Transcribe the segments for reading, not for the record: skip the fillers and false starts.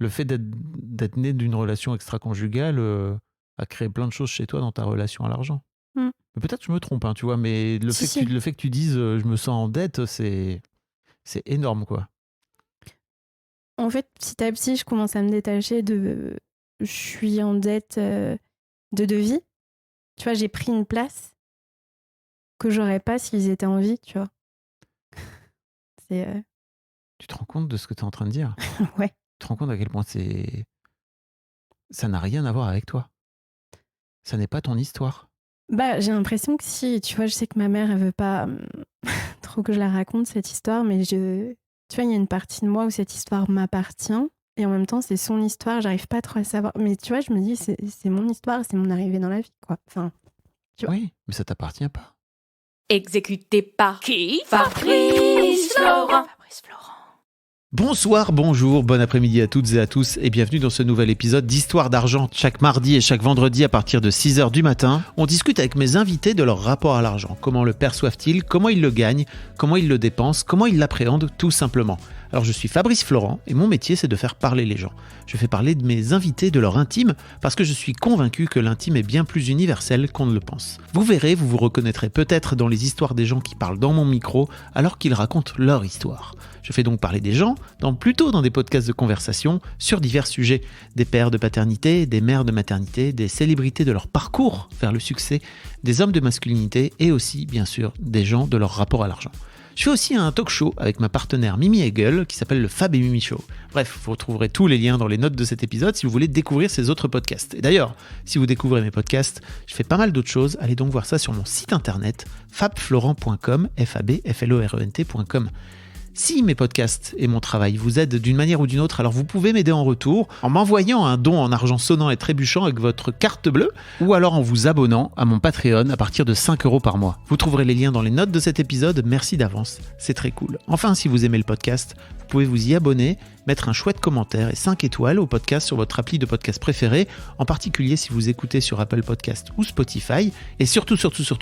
le fait d'être né d'une relation extra-conjugale a créé plein de choses chez toi dans ta relation à l'argent. Mm. Mais peut-être que je me trompe, hein, tu vois, mais le Si, fait si. que tu dises je me sens en dette, c'est énorme, quoi. En fait, petit à petit, je commence à me détacher de... Je suis en dette de devis. Tu vois, j'ai pris une place que j'aurais pas s'ils étaient en vie, tu vois. C'est... Tu te rends compte de ce que tu es en train de dire? Ouais. Tu te rends compte à quel point ça n'a rien à voir avec toi. Ça n'est pas ton histoire. Bah, j'ai l'impression que si, tu vois, je sais que ma mère, elle veut pas trop que je la raconte, cette histoire, mais tu vois, il y a une partie de moi où cette histoire m'appartient, et en même temps, c'est son histoire, j'arrive pas trop à savoir. Mais tu vois, je me dis, c'est mon histoire, c'est mon arrivée dans la vie, quoi. Enfin, tu vois. Oui, mais ça t'appartient pas. Exécuté par qui? Fabrice Florent. Bonsoir, bonjour, bon après-midi à toutes et à tous et bienvenue dans ce nouvel épisode d'Histoire d'argent. Chaque mardi et chaque vendredi à partir de 6h du matin, on discute avec mes invités de leur rapport à l'argent. Comment le perçoivent-ils? Comment ils le gagnent? Comment ils le dépensent? Comment ils l'appréhendent tout simplement? Alors je suis Fabrice Florent et mon métier c'est de faire parler les gens. Je fais parler de mes invités de leur intime parce que je suis convaincu que l'intime est bien plus universel qu'on ne le pense. Vous verrez, vous vous reconnaîtrez peut-être dans les histoires des gens qui parlent dans mon micro alors qu'ils racontent leur histoire. Je fais donc parler des gens, plutôt dans des podcasts de conversation sur divers sujets. Des pères de paternité, des mères de maternité, des célébrités de leur parcours vers le succès, des hommes de masculinité et aussi, bien sûr, des gens de leur rapport à l'argent. Je fais aussi un talk show avec ma partenaire Mimi Hegel qui s'appelle le Fab et Mimi Show. Bref, vous retrouverez tous les liens dans les notes de cet épisode si vous voulez découvrir ces autres podcasts. Et d'ailleurs, si vous découvrez mes podcasts, je fais pas mal d'autres choses. Allez donc voir ça sur mon site internet fabflorent.com, fabflorent.com. Si mes podcasts et mon travail vous aident d'une manière ou d'une autre, alors vous pouvez m'aider en retour en m'envoyant un don en argent sonnant et trébuchant avec votre carte bleue ou alors en vous abonnant à mon Patreon à partir de 5 € par mois. Vous trouverez les liens dans les notes de cet épisode, merci d'avance, c'est très cool. Enfin, si vous aimez le podcast, vous pouvez vous y abonner, mettre un chouette commentaire et 5 étoiles au podcast sur votre appli de podcast préféré, en particulier si vous écoutez sur Apple Podcast ou Spotify, et surtout,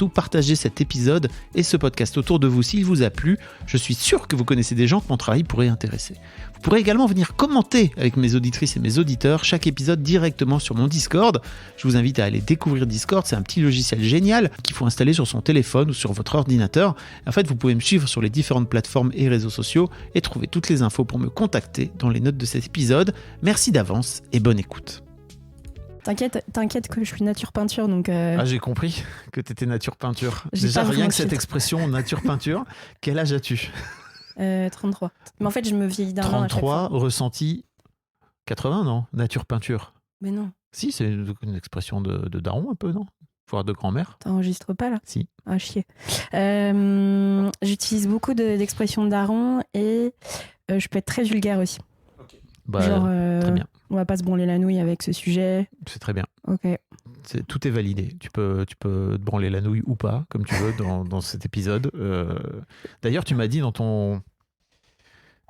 partagez cet épisode et ce podcast autour de vous s'il vous a plu. Je suis sûr que vous connaissez des gens que mon travail pourrait intéresser. Vous pourrez également venir commenter avec mes auditrices et mes auditeurs chaque épisode directement sur mon Discord. Je vous invite à aller découvrir Discord, c'est un petit logiciel génial qu'il faut installer sur son téléphone ou sur votre ordinateur. En fait, vous pouvez me suivre sur les différentes plateformes et réseaux sociaux et trouver toutes les infos pour me contacter dans les notes de cet épisode. Merci d'avance et bonne écoute. T'inquiète que je suis nature peinture, donc... Ah, j'ai compris que t'étais nature peinture. J'ai Déjà, pas rien vraiment que cette filtre. expression nature peinture, quel âge as-tu? 33. Mais en fait, je me vieillis d'un an à chaque 33, fois. ressenti 80, non? Nature peinture. Mais non, Si, c'est une expression de daron un peu, non? Voire de grand-mère. t'enregistres pas, là? Si. Ah, chier. J'utilise beaucoup d'expressions de daron et je peux être très vulgaire aussi. Bah, Genre, très bien. on va pas se branler la nouille avec ce sujet. C'est très bien. Ok. Tout est validé. Tu peux te branler la nouille ou pas, comme tu veux, dans cet épisode. D'ailleurs, tu m'as dit dans ton...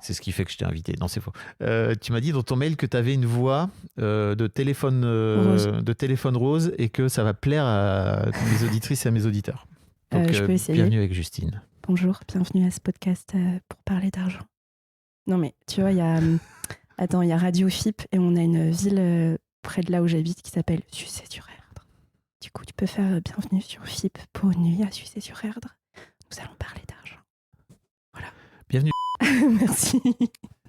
C'est ce qui fait que je t'ai invité. Non, c'est faux. Tu m'as dit dans ton mail que tu avais une voix de téléphone rose et que ça va plaire à mes auditrices et à mes auditeurs. Donc, Je peux essayer. bienvenue avec Justine. Bonjour, bienvenue à ce podcast pour parler d'argent. Non mais, tu vois, il y a... Attends, il y a Radio FIP et on a une ville près de là où j'habite qui s'appelle Sucé-sur-Erdre. Du coup, tu peux faire bienvenue sur FIP pour une nuit à Sucé-sur-Erdre. Nous allons parler d'argent. Voilà. Bienvenue. Merci.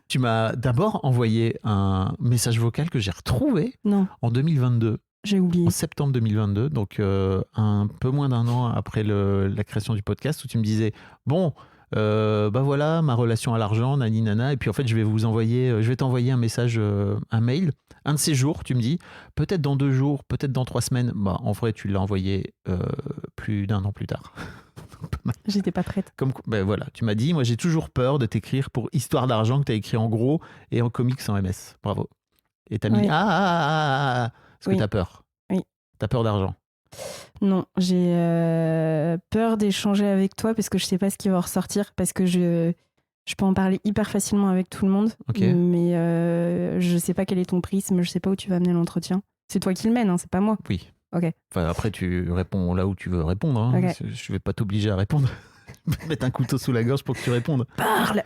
Tu m'as d'abord envoyé un message vocal que j'ai retrouvé Non, en 2022, j'ai oublié. en septembre 2022, donc un peu moins d'un an après la création du podcast, où tu me disais bon, bah voilà, ma relation à l'argent, nani nana, et puis en fait je vais t'envoyer un message, un mail, un de ces jours, tu me dis, peut-être dans 2 jours, peut-être dans 3 semaines, bah en vrai tu l'as envoyé plus d'1 an plus tard. J'étais pas prête. Ben voilà, tu m'as dit, moi j'ai toujours peur de t'écrire pour Histoire d'argent que tu as écrit en gros et en comics en MS. Bravo. Et t'as mis Oui. parce Oui. que t'as peur. Oui. T'as peur d'argent. Non, j'ai peur d'échanger avec toi parce que je sais pas ce qui va ressortir, parce que je peux en parler hyper facilement avec tout le monde, Ok. mais je sais pas quel est ton prisme, je sais pas où tu vas amener l'entretien. C'est toi qui le mène, hein, c'est pas moi. Oui. Ok. Enfin, après, tu réponds là où tu veux répondre. Hein. Ok. Je vais pas t'obliger à répondre. Mettre un couteau sous la gorge pour que tu répondes. Parle.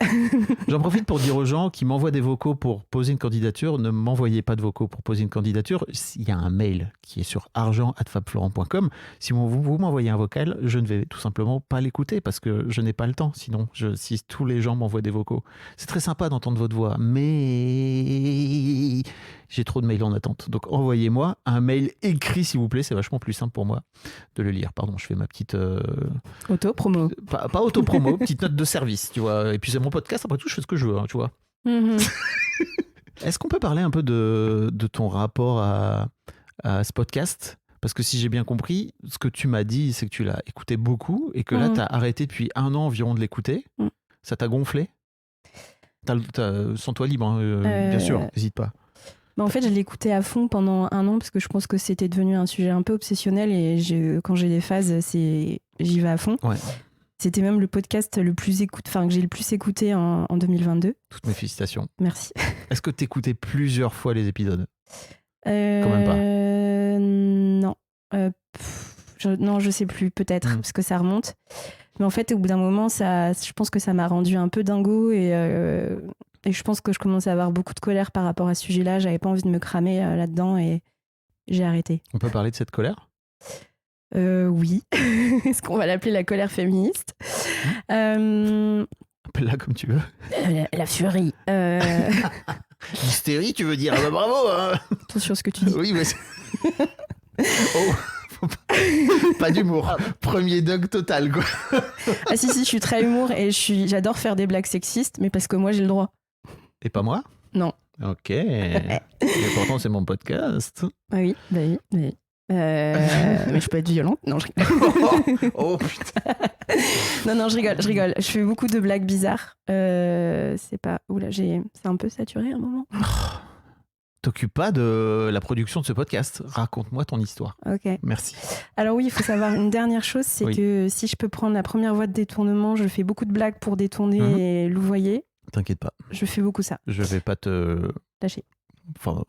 J'en profite pour dire aux gens qui m'envoient des vocaux pour poser une candidature, ne m'envoyez pas de vocaux pour poser une candidature. Il y a un mail qui est sur argent@fabflorent.com. Si vous m'envoyez un vocal, je ne vais tout simplement pas l'écouter parce que je n'ai pas le temps. Sinon, si tous les gens m'envoient des vocaux, c'est très sympa d'entendre votre voix, mais j'ai trop de mails en attente. Donc envoyez-moi un mail écrit, s'il vous plaît. C'est vachement plus simple pour moi de le lire. Pardon, je fais ma petite... Auto-promo. Pas auto-promo, petite note de service, tu vois. Et puis c'est mon podcast, après tout, je fais ce que je veux, hein, tu vois. Est-ce qu'on peut parler un peu de ton rapport à ce podcast ? Parce que si j'ai bien compris, ce que tu m'as dit, c'est que tu l'as écouté beaucoup et que là, tu as arrêté depuis 1 an environ de l'écouter. Ça t'a gonflé ? Sens-toi libre, hein, bien sûr, n'hésite pas. Bah en fait, je l'ai écouté à fond pendant 1 an parce que je pense que c'était devenu un sujet un peu obsessionnel et quand j'ai des phases, j'y vais à fond. Ouais. C'était même le podcast que j'ai le plus écouté en 2022. Toutes mes félicitations. Merci. Est-ce que tu écoutais plusieurs fois les épisodes ? Quand même pas. Non. Non, je sais plus, peut-être, parce que ça remonte. Mais en fait, au bout d'un moment, je pense que ça m'a rendu un peu dingo et je pense que je commençais à avoir beaucoup de colère par rapport à ce sujet-là. J'avais pas envie de me cramer là-dedans et j'ai arrêté. On peut parler de cette colère ? Oui. Est-ce qu'on va l'appeler la colère féministe ? Appelle-la comme tu veux. La furie. L'hystérie, tu veux dire ? Ah bah bravo, hein. Attention à ce que tu dis. Oui, mais oh, faut pas d'humour. Premier dog total, quoi. Ah si, je suis très humour et j'adore faire des blagues sexistes, mais parce que moi, j'ai le droit. Et pas moi ? Non. Ok. Et pourtant, c'est mon podcast. Ah oui, bah oui. Mais je peux être violente. Non, je rigole. Oh putain. Non, je rigole. Je fais beaucoup de blagues bizarres. C'est pas... Oula, c'est un peu saturé à un moment. T'occupes pas de la production de ce podcast. Raconte-moi ton histoire. Ok. Merci. Alors oui, il faut savoir une dernière chose, c'est que si je peux prendre la première voie de détournement, je fais beaucoup de blagues pour détourner et louvoyer. T'inquiète pas. Je fais beaucoup ça. Je vais pas te... Lâcher. Enfin...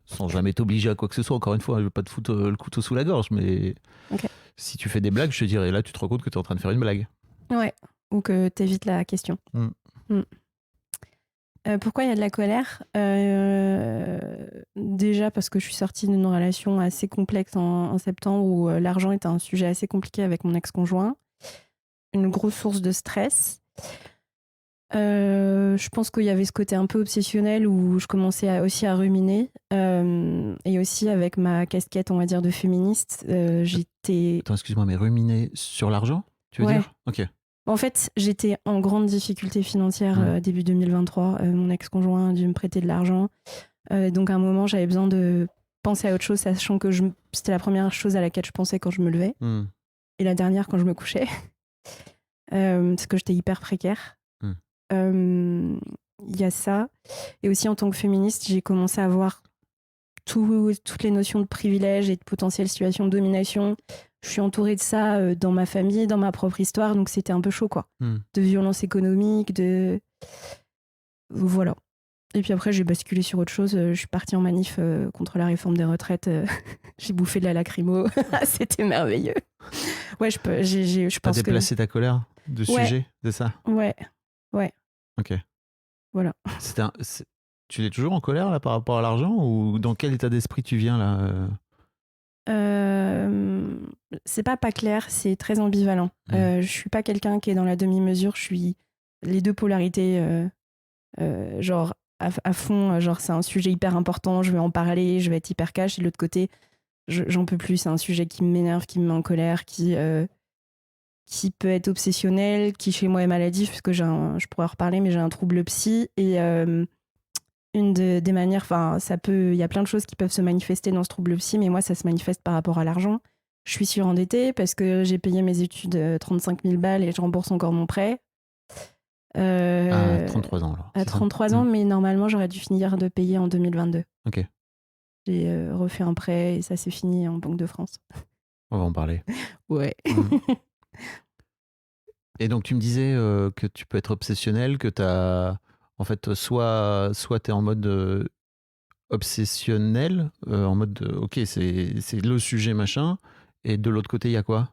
Sans jamais t'obliger à quoi que ce soit, encore une fois, je veux pas te foutre le couteau sous la gorge, mais si tu fais des blagues, je te dirais là, tu te rends compte que tu es en train de faire une blague. Ouais, ou que tu évites la question. Pourquoi il y a de la colère ? Déjà parce que je suis sortie d'une relation assez complexe en septembre où l'argent était un sujet assez compliqué avec mon ex-conjoint. Une grosse source de stress. Je pense qu'il y avait ce côté un peu obsessionnel où je commençais aussi à ruminer et aussi avec ma casquette on va dire de féministe j'étais... Attends, excuse-moi, mais ruminer sur l'argent, tu veux dire ? Ok. En fait, j'étais en grande difficulté financière début 2023. Mon ex-conjoint a dû me prêter de l'argent. Donc à un moment, j'avais besoin de penser à autre chose, sachant que c'était la première chose à laquelle je pensais quand je me levais et la dernière quand je me couchais. Parce que j'étais hyper précaire. Y a ça. Et aussi, en tant que féministe, j'ai commencé à voir toutes les notions de privilège et de potentielle situation de domination. Je suis entourée de ça dans ma famille, dans ma propre histoire, donc c'était un peu chaud, quoi. De violence économique, voilà. Et puis après, j'ai basculé sur autre chose. Je suis partie en manif contre la réforme des retraites. J'ai bouffé de la lacrymo. C'était merveilleux. Ouais, je pense que... T'as déplacé ta colère de sujet, c'est ça ? Ouais. Ok. Voilà. Tu es toujours en colère là par rapport à l'argent ou dans quel état d'esprit tu viens là C'est pas clair, c'est très ambivalent. Je suis pas quelqu'un qui est dans la demi-mesure, je suis les deux polarités, genre à fond, genre c'est un sujet hyper important, je vais en parler, je vais être hyper cash, et de l'autre côté, j'en peux plus, c'est un sujet qui m'énerve, qui me met en colère, qui peut être obsessionnel, qui chez moi est maladif, parce que je pourrais en reparler, mais j'ai un trouble psy, et une des manières, enfin, il y a plein de choses qui peuvent se manifester dans ce trouble psy, mais moi, ça se manifeste par rapport à l'argent. Je suis surendettée parce que j'ai payé mes études 35 000 balles et je rembourse encore mon prêt. À 33 ans, alors. À 33 ans, mais normalement, j'aurais dû finir de payer en 2022. Ok. J'ai refait un prêt et ça s'est fini en Banque de France. On va en parler. Ouais. Et donc, tu me disais que tu peux être obsessionnel, que t'as... En fait, soit tu es en mode obsessionnel, en mode ok, c'est le sujet machin, et de l'autre côté, il y a quoi ?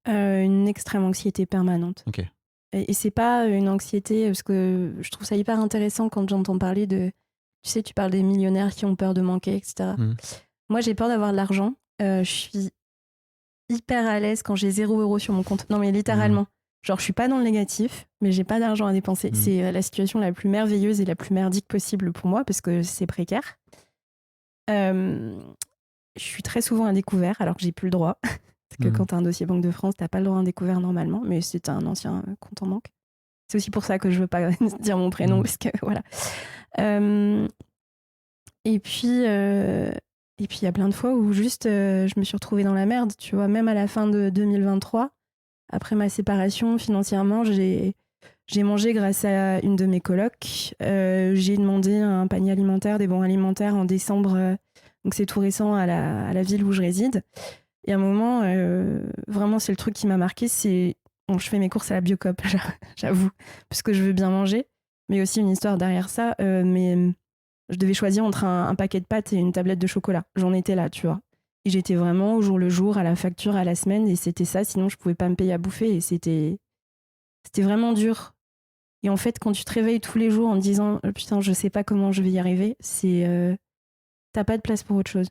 Une extrême anxiété permanente. Ok. Et c'est pas une anxiété, parce que je trouve ça hyper intéressant quand j'entends parler de... Tu sais, tu parles des millionnaires qui ont peur de manquer, etc. Moi, j'ai peur d'avoir de l'argent. Je suis hyper à l'aise quand j'ai 0 € sur mon compte. Non, mais littéralement. Genre, je suis pas dans le négatif, mais j'ai pas d'argent à dépenser. C'est la situation la plus merveilleuse et la plus merdique possible pour moi, parce que c'est précaire. Je suis très souvent à découvert, alors que j'ai plus le droit. Parce que quand t'as un dossier Banque de France, t'as pas le droit à un découvert normalement, mais c'est un ancien compte en banque. C'est aussi pour ça que je veux pas dire mon prénom, parce que voilà. Et puis, il y a plein de fois où juste je me suis retrouvée dans la merde, tu vois, même à la fin de 2023, après ma séparation, financièrement, j'ai mangé grâce à une de mes colocs. J'ai demandé un panier alimentaire, des bons alimentaires en décembre, donc c'est tout récent à la ville où je réside. Et à un moment, vraiment, c'est le truc qui m'a marqué, c'est... Bon, je fais mes courses à la Biocoop, j'avoue, parce que je veux bien manger, mais aussi une histoire derrière ça. Mais je devais choisir entre un paquet de pâtes et une tablette de chocolat. J'en étais là, tu vois. Et j'étais vraiment au jour le jour, à la facture, à la semaine, et c'était ça, sinon je pouvais pas me payer à bouffer, et c'était vraiment dur. Et en fait, quand tu te réveilles tous les jours en te disant « Putain, je sais pas comment je vais y arriver », c'est... t'as pas de place pour autre chose.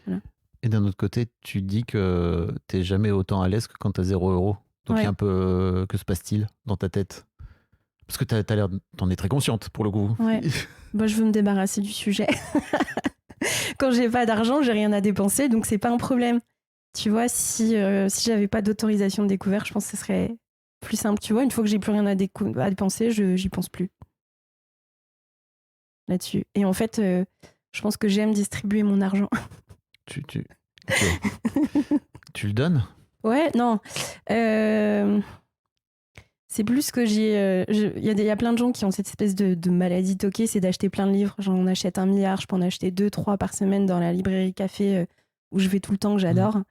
Voilà. Et d'un autre côté, tu dis que t'es jamais autant à l'aise que quand t'as 0 €. Donc il y a un peu... que se passe-t-il dans ta tête? Parce que t'as l'air... T'en es très consciente, pour le coup. Ouais. Bah, je veux me débarrasser du sujet. Quand j'ai pas d'argent, j'ai rien à dépenser, donc c'est pas un problème. Tu vois, si j'avais pas d'autorisation de découvert, je pense que ce serait plus simple. Tu vois, une fois que j'ai plus rien à dépenser, j'y pense plus. Là-dessus. Et en fait, je pense que j'aime distribuer mon argent. Okay. Tu le donnes? Ouais, non. C'est plus que j'ai... Il y a plein de gens qui ont cette espèce de maladie toquée, c'est d'acheter plein de livres. J'en achète 1 milliard, je peux en acheter 2, 3 par semaine dans la librairie café où je vais tout le temps, que j'adore.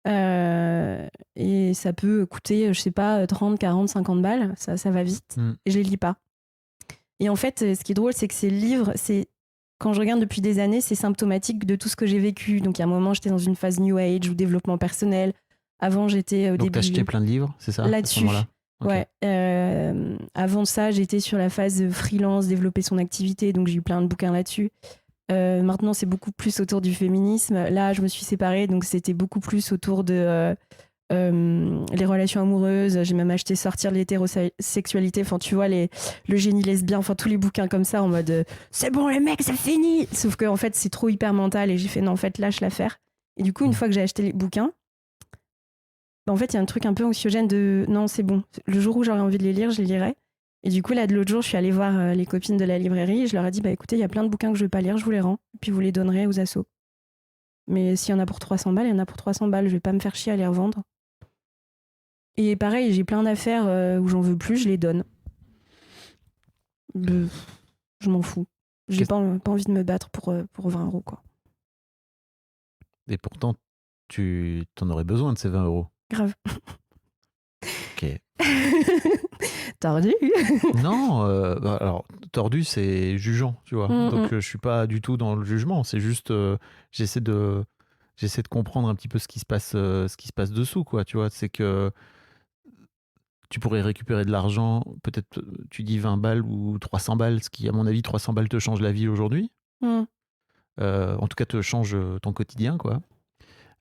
Et ça peut coûter, je sais pas, 30, 40, 50 balles. Ça va vite. Et je les lis pas. Et en fait, ce qui est drôle, c'est que ces livres, quand je regarde depuis des années, c'est symptomatique de tout ce que j'ai vécu. Donc, il y a un moment, j'étais dans une phase New Age ou développement personnel. Avant, j'étais au début... Donc, t'as acheté plein de livres, c'est ça? Là-dessus. Okay. Ouais. Avant ça, j'étais sur la phase freelance, développer son activité. Donc, j'ai eu plein de bouquins là-dessus. Maintenant, c'est beaucoup plus autour du féminisme. Là, je me suis séparée. Donc, c'était beaucoup plus autour de... les relations amoureuses, j'ai même acheté Sortir de l'hétérosexualité, enfin tu vois, le génie lesbien, enfin tous les bouquins comme ça en mode c'est bon les mecs, c'est fini. Sauf que en fait c'est trop hyper mental et j'ai fait non en fait lâche l'affaire. Et du coup une fois que j'ai acheté les bouquins, en fait il y a un truc un peu anxiogène de non c'est bon, le jour où j'aurai envie de les lire je les lirai. Et du coup là de l'autre jour je suis allée voir les copines de la librairie et je leur ai dit bah écoutez il y a plein de bouquins que je veux pas lire, je vous les rends et puis vous les donnerez aux assos. Mais s'il y en a pour 300 balles, il y en a pour 300 balles, je vais pas me faire chier à les revendre. Et pareil, j'ai plein d'affaires où j'en veux plus, je les donne. Je m'en fous. J'ai pas envie de me battre pour 20 €, quoi. Et pourtant, tu t'en aurais besoin de ces 20 €. Grave. Ok. Tordu. Non, alors, tordu, c'est jugeant, tu vois. Donc, je suis pas du tout dans le jugement. C'est juste, j'essaie de comprendre un petit peu ce qui se passe dessous, quoi. Tu vois, c'est que tu pourrais récupérer de l'argent, peut-être tu dis 20 balles ou 300 balles, ce qui, à mon avis, 300 balles te change la vie aujourd'hui. En tout cas, te change ton quotidien, quoi.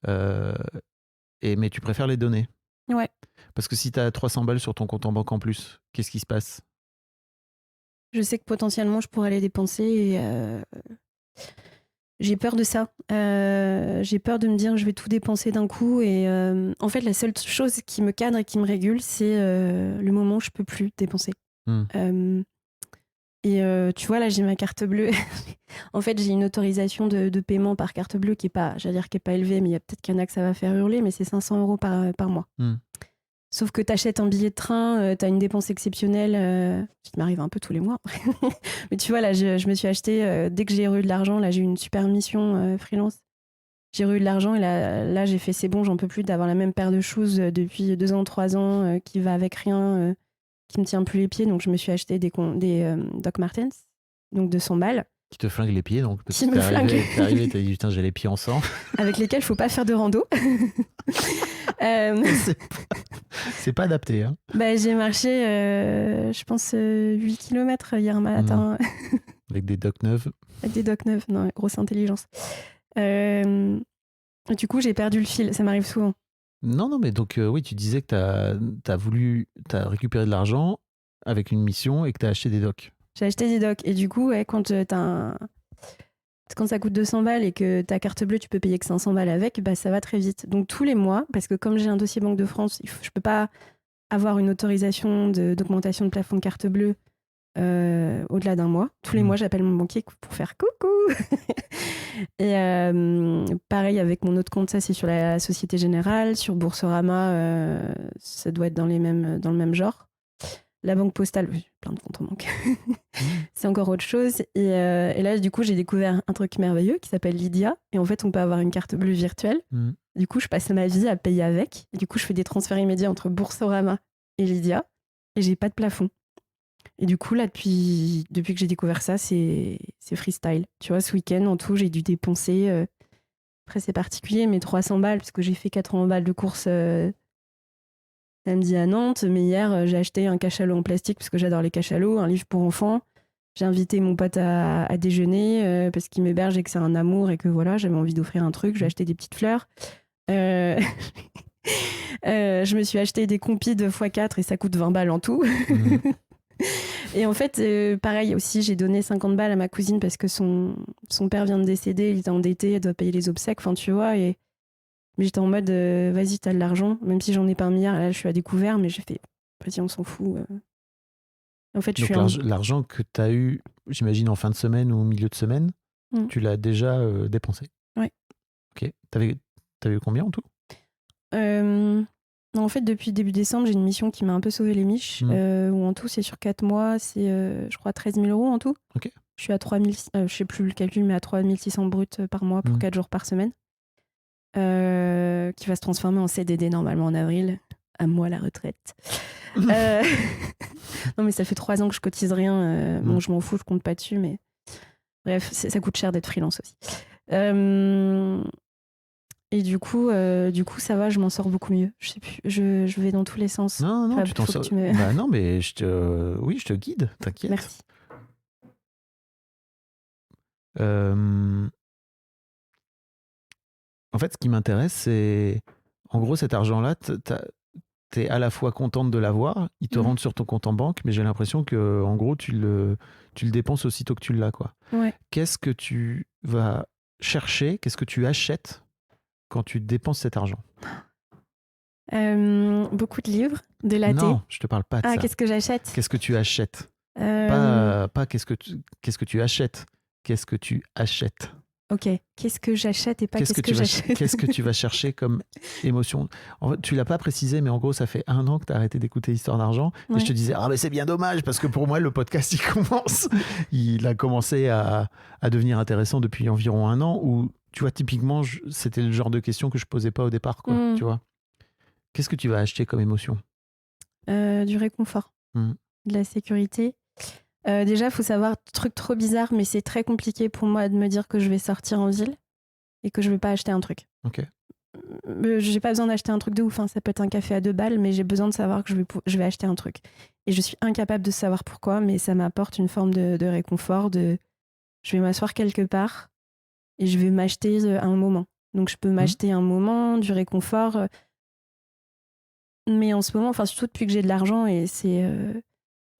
Mais tu préfères les donner. Ouais. Parce que si tu as 300 balles sur ton compte en banque en plus, qu'est-ce qui se passe? Je sais que potentiellement, je pourrais les dépenser et j'ai peur de ça. J'ai peur de me dire je vais tout dépenser d'un coup. Et en fait, la seule chose qui me cadre et qui me régule, c'est le moment où je peux plus dépenser. Tu vois, là, j'ai ma carte bleue. En fait, j'ai une autorisation de paiement par carte bleue qui est pas, j'allais dire qui est pas élevée, mais il y a peut-être qu'il y en a que ça va faire hurler, mais c'est 500 € par mois. Sauf que t'achètes un billet de train, t'as une dépense exceptionnelle, qui m'arrive un peu tous les mois. Mais tu vois, là, je me suis acheté, dès que j'ai eu de l'argent, là, j'ai eu une super mission freelance. J'ai eu de l'argent et là j'ai fait c'est bon, j'en peux plus d'avoir la même paire de choses depuis 2 ans, 3 ans, qui va avec rien, qui me tient plus les pieds. Donc je me suis acheté des Doc Martens, donc de 100 balles. Qui te flingue les pieds, donc qui me flingue. T'es arrivé, t'as dit putain, j'ai les pieds en sang. Avec lesquels faut pas faire de rando. C'est pas adapté. Hein. Bah, j'ai marché, je pense, 8 km hier matin. Avec des docks neuves. Avec des docks neufs, non, grosse intelligence. Du coup, j'ai perdu le fil, ça m'arrive souvent. Non, mais donc, oui, tu disais que t'as récupéré de l'argent avec une mission et que t'as acheté des docks. J'ai acheté des docks et du coup, ouais, quand ça coûte 200 balles et que ta carte bleue, tu peux payer que 500 balles avec, bah, ça va très vite. Donc tous les mois, parce que comme j'ai un dossier Banque de France, je peux pas avoir une autorisation d'augmentation de plafond de carte bleue au-delà d'un mois. Tous les mois, j'appelle mon banquier pour faire coucou. Et pareil avec mon autre compte, ça c'est sur la Société Générale, sur Boursorama, ça doit être dans le même genre. La Banque Postale, plein de comptes en banque. C'est encore autre chose. Et là, du coup, j'ai découvert un truc merveilleux qui s'appelle Lydia. Et en fait, on peut avoir une carte bleue virtuelle. Du coup, je passe ma vie à payer avec. Et du coup, je fais des transferts immédiats entre Boursorama et Lydia. Et j'ai pas de plafond. Et du coup, là, depuis que j'ai découvert ça, c'est freestyle. Tu vois, ce week-end, en tout, j'ai dû dépenser, après c'est particulier, mais 300 balles, parce que j'ai fait 80 balles de course samedi à Nantes. Mais hier, j'ai acheté un cachalot en plastique, parce que j'adore les cachalots, un livre pour enfants. J'ai invité mon pote à déjeuner, parce qu'il m'héberge et que c'est un amour, et que voilà, j'avais envie d'offrir un truc. J'ai acheté des petites fleurs. Je me suis acheté des compis de x4 et ça coûte 20 balles en tout. Et en fait, pareil aussi, j'ai donné 50 balles à ma cousine parce que son père vient de décéder, il était endetté, elle doit payer les obsèques, enfin tu vois. Mais j'étais en mode, vas-y, t'as de l'argent, même si j'en ai pas un milliard, là je suis à découvert, mais j'ai fait, vas-y, on s'en fout. En fait, Donc l'argent que t'as eu, j'imagine, en fin de semaine ou au milieu de semaine, tu l'as déjà dépensé. Ouais. Ok. T'avais eu combien en tout? En fait, depuis début décembre, j'ai une mission qui m'a un peu sauvé les miches. Où en tout, c'est sur 4 mois, c'est je crois 13 000 € en tout. Okay. Je suis à 3 000, je sais plus le calcul, mais à 3 600 bruts par mois pour 4 jours par semaine. Qui va se transformer en CDD normalement en avril. À moi la retraite. Non, mais ça fait 3 ans que je cotise rien. Bon, je m'en fous, je compte pas dessus, mais bref, ça coûte cher d'être freelance aussi. Et du coup, ça va, je m'en sors beaucoup mieux. Je sais plus, je vais dans tous les sens. Non, Fab, tu t'en sors. Bah non, mais je te guide, t'inquiète. Merci. En fait, ce qui m'intéresse, c'est, en gros, cet argent-là, t'es à la fois contente de l'avoir, il te rentre sur ton compte en banque, mais j'ai l'impression que, en gros, tu le dépenses aussitôt que tu l'as, quoi. Ouais. Qu'est-ce que tu vas chercher, qu'est-ce que tu achètes quand tu dépenses cet argent? Beaucoup de livres, de latte. Non, je te parle pas de ça. Qu'est-ce que j'achète? Qu'est-ce que tu achètes? Pas qu'est-ce que tu achètes. Qu'est-ce que tu achètes? Ok. Qu'est-ce que j'achète et pas qu'est-ce que j'achète? Qu'est-ce que tu vas chercher comme émotion? En fait, tu l'as pas précisé, mais en gros, ça fait 1 an que tu as arrêté d'écouter Histoire d'argent. Ouais. Et je te disais, mais c'est bien dommage, parce que pour moi, le podcast, il a commencé à devenir intéressant depuis environ 1 an, où, tu vois, typiquement, c'était le genre de question que je posais pas au départ, quoi, tu vois. Qu'est-ce que tu vas acheter comme émotion? Du réconfort, de la sécurité. Déjà, il faut savoir, truc trop bizarre, mais c'est très compliqué pour moi de me dire que je vais sortir en ville et que je ne vais pas acheter un truc. Ok. J'ai pas besoin d'acheter un truc de ouf, hein. Ça peut être un café à 2 balles, mais j'ai besoin de savoir que je vais acheter un truc. Et je suis incapable de savoir pourquoi, mais ça m'apporte une forme de réconfort, je vais m'asseoir quelque part et je vais m'acheter un moment. Donc je peux m'acheter un moment, du réconfort. Mais en ce moment, enfin surtout depuis que j'ai de l'argent, et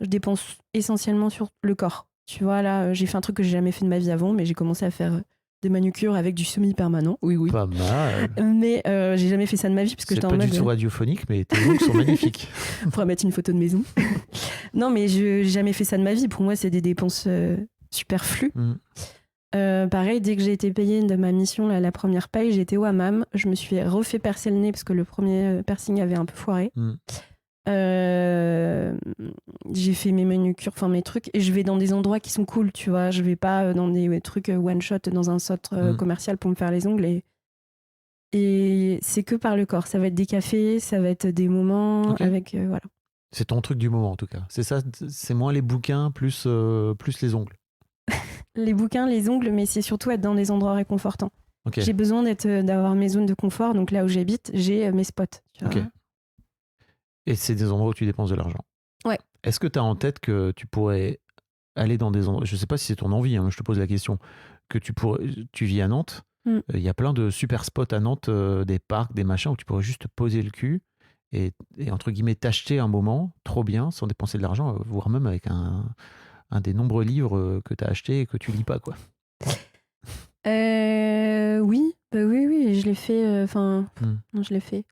je dépense essentiellement sur le corps. Tu vois, là, j'ai fait un truc que j'ai jamais fait de ma vie avant, mais j'ai commencé à faire des manucures avec du semi-permanent. Oui. Pas mal. Mais j'ai jamais fait ça de ma vie parce que j'étais en mode. C'est pas du tout radiophonique, mais tes ongles sont magnifiques. On pourrait mettre une photo de maison. Non, mais j'ai jamais fait ça de ma vie. Pour moi, c'est des dépenses superflues. Pareil, dès que j'ai été payée de ma mission, là, la première paye, j'étais au hammam. Je me suis refait percer le nez parce que le premier piercing avait un peu foiré. J'ai fait mes manucures, enfin mes trucs, et je vais dans des endroits qui sont cool, tu vois. Je vais pas dans des trucs one shot dans un centre commercial pour me faire les ongles, et c'est que par le corps. Ça va être des cafés, ça va être des moments avec voilà. C'est ton truc du moment en tout cas. C'est ça, c'est moins les bouquins plus les ongles. Les bouquins, les ongles, mais c'est surtout être dans des endroits réconfortants. Ok. J'ai besoin d'avoir mes zones de confort. Donc là où j'habite, j'ai mes spots. Tu vois. Ok. Et c'est des endroits où tu dépenses de l'argent. Ouais. Est-ce que tu as en tête que tu pourrais aller dans des endroits, je sais pas si c'est ton envie, hein, je te pose la question, que tu vis à Nantes, il y a plein de super spots à Nantes, des parcs, des machins où tu pourrais juste te poser le cul et entre guillemets t'acheter un moment trop bien sans dépenser de l'argent, voire même avec un des nombreux livres que tu as acheté et que tu lis pas, quoi. Oui, oui, je l'ai fait. Non, je l'ai fait.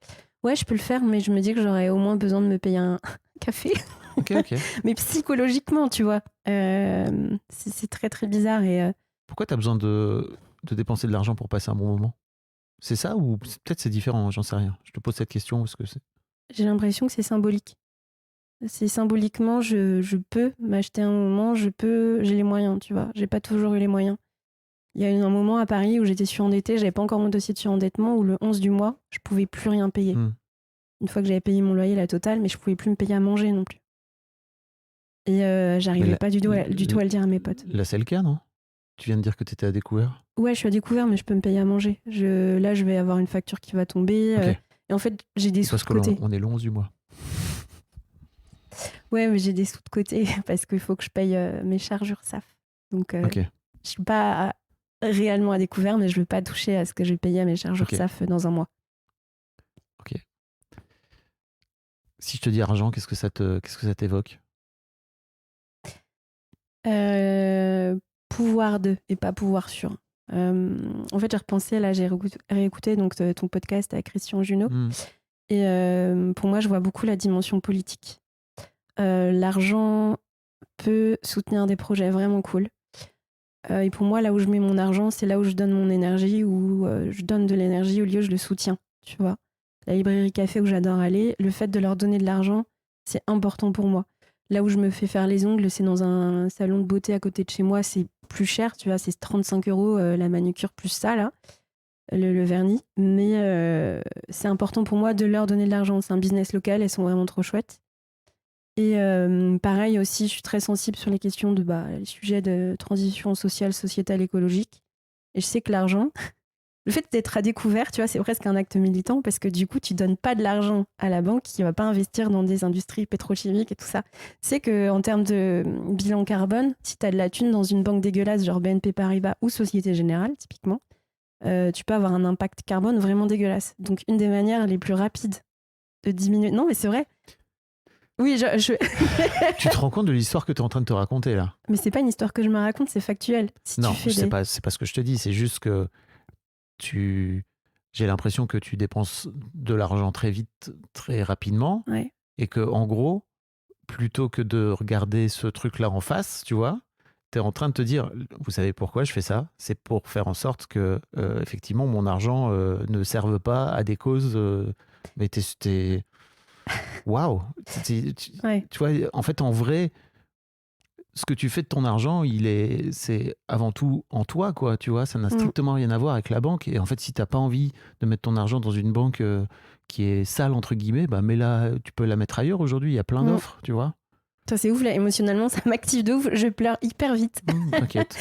Ouais, je peux le faire, mais je me dis que j'aurais au moins besoin de me payer un café. Ok. Mais psychologiquement, tu vois. C'est très, très bizarre. Et Pourquoi tu as besoin de dépenser de l'argent pour passer un bon moment? C'est ça ou peut-être c'est différent, j'en sais rien. Je te pose cette question parce que c'est... j'ai l'impression que c'est symbolique. C'est symboliquement, je peux m'acheter un moment, j'ai les moyens, tu vois. J'ai pas toujours eu les moyens. Il y a eu un moment à Paris où j'étais surendettée, j'avais pas encore mon dossier de surendettement, où le 11 du mois, je pouvais plus rien payer. Une fois que j'avais payé mon loyer, la totale, mais je pouvais plus me payer à manger non plus. Et j'arrivais pas du tout à le dire à mes potes. Là, c'est le cas, non? Tu viens de dire que tu étais à découvert? Ouais, je suis à découvert, mais je peux me payer à manger. Là, je vais avoir une facture qui va tomber. Ok. Et en fait, j'ai des sous de côté. Parce qu'on est le 11 du mois. Ouais, mais j'ai des sous de côté parce qu'il faut que je paye mes charges URSSAF. Donc, Ok. je suis pas réellement à découvert, mais je veux pas toucher à ce que je vais payer à mes charges URSSAF dans un mois. Ok. Si je te dis argent, qu'est-ce que ça t'évoque? Pouvoir de et pas pouvoir sur. En fait, j'ai repensé, là, j'ai réécouté donc, ton podcast avec Christian Junot. Et pour moi, je vois beaucoup la dimension politique. L'argent peut soutenir des projets vraiment cool. Et pour moi, là où je mets mon argent, c'est là où je donne mon énergie, où je donne de l'énergie au lieu où je le soutiens, tu vois. La librairie café où j'adore aller, le fait de leur donner de l'argent, c'est important pour moi. Là où je me fais faire les ongles, c'est dans un salon de beauté à côté de chez moi, c'est plus cher, tu vois, c'est 35 € la manucure plus ça, là, le vernis. Mais c'est important pour moi de leur donner de l'argent. C'est un business local, elles sont vraiment trop chouettes. Et pareil aussi, je suis très sensible sur les questions les sujets de transition sociale, sociétale, écologique. Et je sais que l'argent, le fait d'être à découvert, tu vois, c'est presque un acte militant parce que du coup, tu donnes pas de l'argent à la banque qui va pas investir dans des industries pétrochimiques et tout ça. C'est que en termes de bilan carbone, si tu as de la thune dans une banque dégueulasse, genre BNP Paribas ou Société Générale, typiquement, tu peux avoir un impact carbone vraiment dégueulasse. Donc, une des manières les plus rapides de diminuer... Non, mais c'est vrai. Oui, Tu te rends compte de l'histoire que tu es en train de te raconter, là? Mais c'est pas une histoire que je me raconte, c'est factuel. Non, c'est pas ce que je te dis, c'est juste que j'ai l'impression que tu dépenses de l'argent très vite, très rapidement, et que en gros, plutôt que de regarder ce truc-là en face, tu vois, tu es en train de te dire, vous savez pourquoi je fais ça? C'est pour faire en sorte que, effectivement, mon argent ne serve pas à des causes. Mais t'es... Waouh! Tu vois, en fait, en vrai, ce que tu fais de ton argent, c'est avant tout en toi, quoi, tu vois, ça n'a strictement rien à voir avec la banque. Et en fait, si t'as pas envie de mettre ton argent dans une banque qui est sale, entre guillemets, bah, tu peux la mettre ailleurs aujourd'hui, il y a plein d'offres, tu vois. Toi, c'est ouf, là, émotionnellement, ça m'active de ouf, je pleure hyper vite. T'inquiète.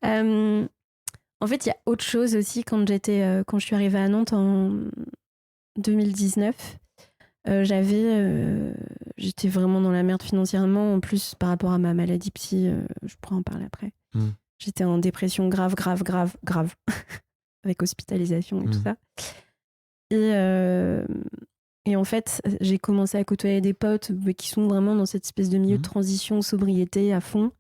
En fait, il y a autre chose aussi quand je suis arrivée à Nantes en 2019. J'étais vraiment dans la merde financièrement. En plus, par rapport à ma maladie psy, je pourrais en parler après. J'étais en dépression grave. Avec hospitalisation et tout ça. Et en fait, j'ai commencé à côtoyer des potes qui sont vraiment dans cette espèce de milieu de transition, sobriété à fond.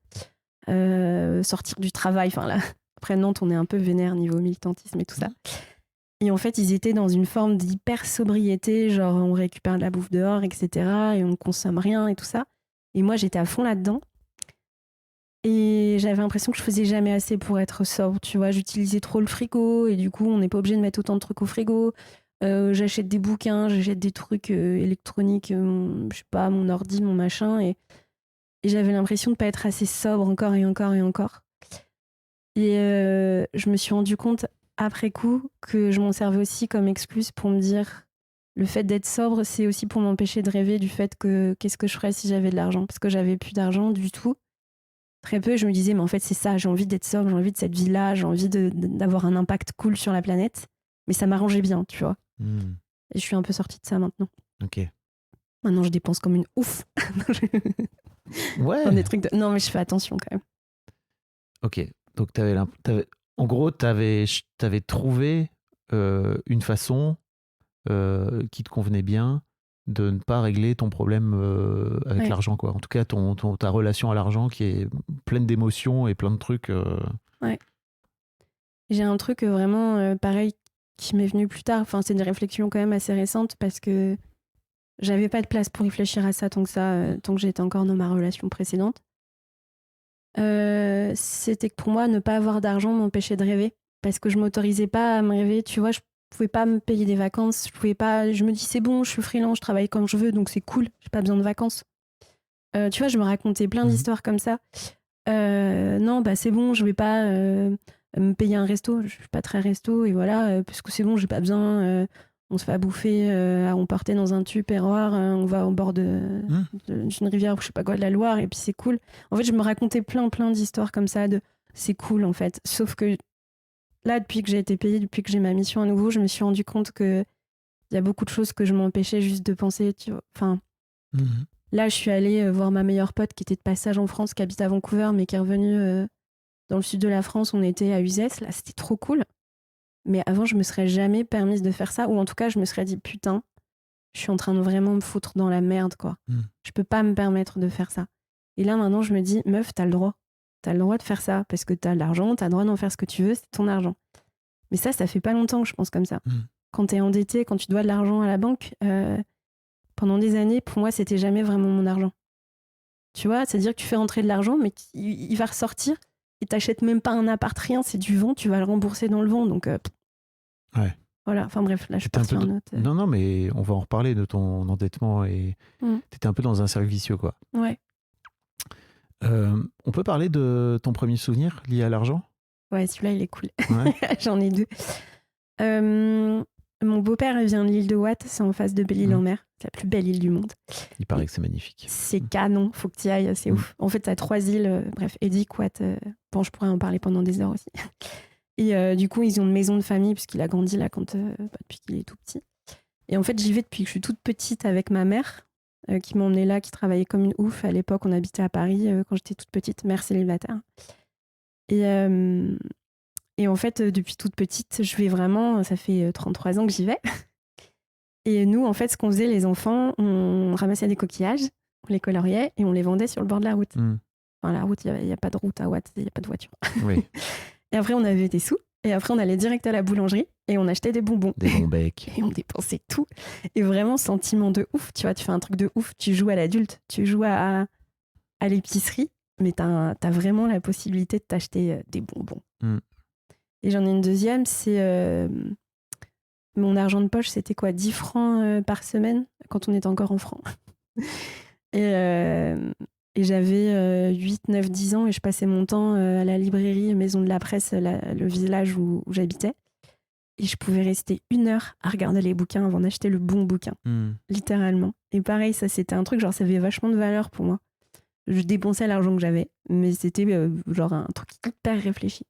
Sortir du travail. Enfin, là, après Nantes, on est un peu vénère niveau militantisme et tout ça. Et en fait, ils étaient dans une forme d'hyper sobriété, genre on récupère de la bouffe dehors, etc. Et on ne consomme rien et tout ça. Et moi, j'étais à fond là-dedans. Et j'avais l'impression que je faisais jamais assez pour être sobre, tu vois. J'utilisais trop le frigo et du coup, on n'est pas obligé de mettre autant de trucs au frigo. J'achète des bouquins, j'achète des trucs électroniques, je sais pas, mon ordi, mon machin. Et j'avais l'impression de pas être assez sobre encore et encore et encore. Et je me suis rendu compte après coup que je m'en servais aussi comme excuse pour me dire le fait d'être sobre, c'est aussi pour m'empêcher de rêver du fait que qu'est-ce que je ferais si j'avais de l'argent, parce que j'avais plus d'argent du tout. très peu. Je me disais, mais en fait, c'est ça, j'ai envie d'être sobre, j'ai envie de cette vie-là, j'ai envie d'avoir un impact cool sur la planète. Mais ça m'arrangeait bien, tu vois. Et je suis un peu sortie de ça maintenant. Ok. Maintenant, je dépense comme une ouf. Ouais. Dans des trucs Non, mais je fais attention quand même. Ok. Donc, en gros, t'avais trouvé une façon qui te convenait bien de ne pas régler ton problème avec l'argent, quoi. En tout cas, ta relation à l'argent qui est pleine d'émotions et plein de trucs. Ouais. J'ai un truc vraiment pareil qui m'est venu plus tard. Enfin, c'est une réflexion quand même assez récente parce que j'avais pas de place pour réfléchir à ça tant que j'étais encore dans ma relation précédente. C'était que pour moi, ne pas avoir d'argent m'empêchait de rêver parce que je m'autorisais pas à me rêver. Tu vois, je pouvais pas me payer des vacances. Je me dis, c'est bon, je suis freelance, je travaille comme je veux, donc c'est cool, j'ai pas besoin de vacances. Tu vois, je me racontais plein d'histoires comme ça. Non, bah c'est bon, je vais pas me payer un resto, je suis pas très resto, et voilà, parce que c'est bon, j'ai pas besoin. On se fait à bouffer, à emporter dans un tupperware, on va au bord d'une rivière, je sais pas quoi, de la Loire, et puis c'est cool. En fait, je me racontais plein d'histoires comme ça, c'est cool en fait. Sauf que là, depuis que j'ai été payée, depuis que j'ai ma mission à nouveau, je me suis rendu compte que il y a beaucoup de choses que je m'empêchais juste de penser, tu vois. Enfin, là, je suis allée voir ma meilleure pote qui était de passage en France, qui habite à Vancouver, mais qui est revenue dans le sud de la France. On était à Uzès, là, c'était trop cool. Mais avant, je me serais jamais permise de faire ça, ou en tout cas, je me serais dit, putain, je suis en train de vraiment me foutre dans la merde, quoi. Je peux pas me permettre de faire ça. Et là, maintenant, je me dis, meuf, t'as le droit. T'as le droit de faire ça, parce que t'as de l'argent, t'as le droit d'en faire ce que tu veux, c'est ton argent. Mais ça fait pas longtemps que je pense comme ça. Quand t'es endetté, quand tu dois de l'argent à la banque, pendant des années, pour moi, c'était jamais vraiment mon argent. Tu vois, c'est-à-dire que tu fais rentrer de l'argent, mais il va ressortir, et t'achètes même pas un appart, rien, c'est du vent, tu vas le rembourser dans le vent, donc... Ouais. Voilà, enfin bref, là je suis partie sur un autre. Non, mais on va en reparler de ton endettement et t'étais un peu dans un cercle vicieux, quoi. Ouais. On peut parler de ton premier souvenir lié à l'argent ? Ouais, celui-là il est cool. Ouais. J'en ai 2. Mon beau-père vient de l'île de Watt, c'est en face de Belle-Île-en-Mer, c'est la plus belle île du monde. Il paraît que c'est magnifique. C'est canon, faut que tu y ailles, c'est ouf. En fait, t'as 3 îles, bref, Edic, Watt, bon, je pourrais en parler pendant des heures aussi. Et du coup, ils ont une maison de famille, puisqu'il a grandi là depuis qu'il est tout petit. Et en fait, j'y vais depuis que je suis toute petite avec ma mère, qui m'emmenait là, qui travaillait comme une ouf. À l'époque, on habitait à Paris quand j'étais toute petite, mère célibataire. Et en fait, depuis toute petite, je vais vraiment, ça fait 33 ans que j'y vais. Et nous, en fait, ce qu'on faisait, les enfants, on ramassait des coquillages, on les coloriait et on les vendait sur le bord de la route. Enfin, la route, il n'y a pas de route à Watt, il n'y a pas de voiture. Oui. Et après, on avait des sous. Et après, on allait direct à la boulangerie et on achetait des bonbons. Des bons becs. Et on dépensait tout. Et vraiment, sentiment de ouf. Tu vois, tu fais un truc de ouf. Tu joues à l'adulte. Tu joues à l'épicerie. Mais t'as vraiment la possibilité de t'acheter des bonbons. Et j'en ai une deuxième. C'est mon argent de poche. C'était quoi, 10 francs par semaine quand on était encore en francs. Et j'avais 8, 9, 10 ans et je passais mon temps à la librairie Maison de la Presse, le village où j'habitais. Et je pouvais rester 1 heure à regarder les bouquins avant d'acheter le bon bouquin, littéralement. Et pareil, ça c'était un truc, genre ça avait vachement de valeur pour moi. Je dépensais l'argent que j'avais, mais c'était genre un truc hyper réfléchi.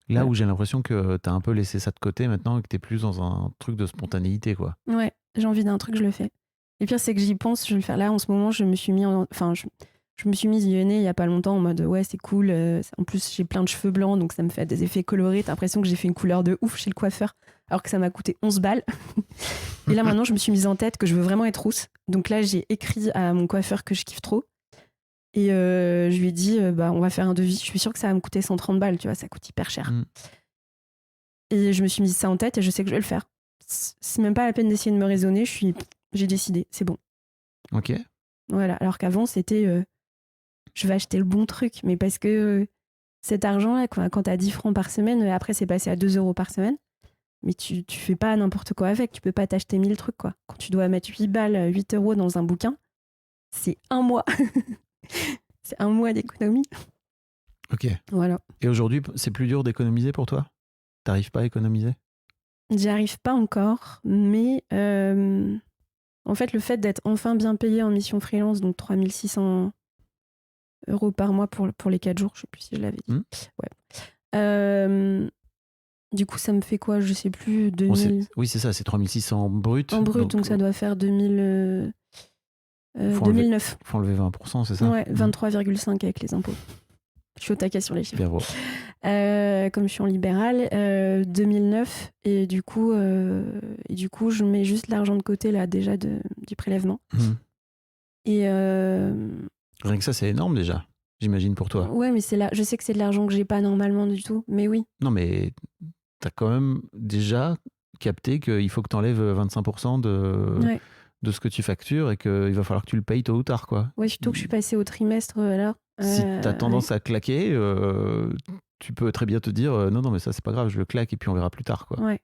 Là où j'ai l'impression que t'as un peu laissé ça de côté maintenant et que t'es plus dans un truc de spontanéité, quoi. Ouais, j'ai envie d'un truc, je le fais. Le pire, c'est que j'y pense, je vais le faire là. En ce moment, je me suis mise lyonnais il y a pas longtemps en mode ouais, c'est cool. En plus, j'ai plein de cheveux blancs, donc ça me fait des effets colorés. T'as l'impression que j'ai fait une couleur de ouf chez le coiffeur, alors que ça m'a coûté 11 balles. Et là, maintenant, je me suis mise en tête que je veux vraiment être rousse. Donc là, j'ai écrit à mon coiffeur que je kiffe trop. Et je lui ai dit, on va faire un devis. Je suis sûre que ça va me coûter 130 balles, tu vois, ça coûte hyper cher. Et je me suis mise ça en tête et je sais que je vais le faire. C'est même pas la peine d'essayer de me raisonner, j'ai décidé, c'est bon. Ok. Voilà, alors qu'avant, c'était je vais acheter le bon truc, mais parce que cet argent-là, quand t'as 10 francs par semaine, après c'est passé à 2 euros par semaine, mais tu fais pas n'importe quoi avec, tu peux pas t'acheter 1000 trucs, quoi. Quand tu dois mettre 8 balles, 8 euros dans un bouquin, c'est 1 mois. C'est 1 mois d'économie. Ok. Voilà. Et aujourd'hui, c'est plus dur d'économiser pour toi ? T'arrives pas à économiser ? J'y arrive pas encore, mais en fait, le fait d'être enfin bien payé en mission freelance, donc 3600 euros par mois pour les 4 jours. Je sais plus si je l'avais dit. Ouais. Du coup, ça me fait quoi? Je sais plus. 2000... Oui, c'est ça, c'est 3600 brut. En brut, donc ça doit faire 2009. Faut enlever 20%, c'est ça? Ouais, 23,5 avec les impôts. Je suis au taquet sur les chiffres. Bien, Comme je suis en libéral, 2009, et du coup, je mets juste l'argent de côté là déjà du prélèvement. Et rien que ça, c'est énorme déjà, j'imagine pour toi. Ouais, mais je sais que c'est de l'argent que j'ai pas normalement du tout, mais oui. Non, mais t'as quand même déjà capté qu'il faut que t'enlèves 25% de ce que tu factures et qu'il va falloir que tu le payes tôt ou tard, quoi. Ouais, surtout que je suis passée au trimestre alors. Si t'as tendance à claquer, tu peux très bien te dire non, mais ça c'est pas grave, je le claque et puis on verra plus tard, quoi. Ouais.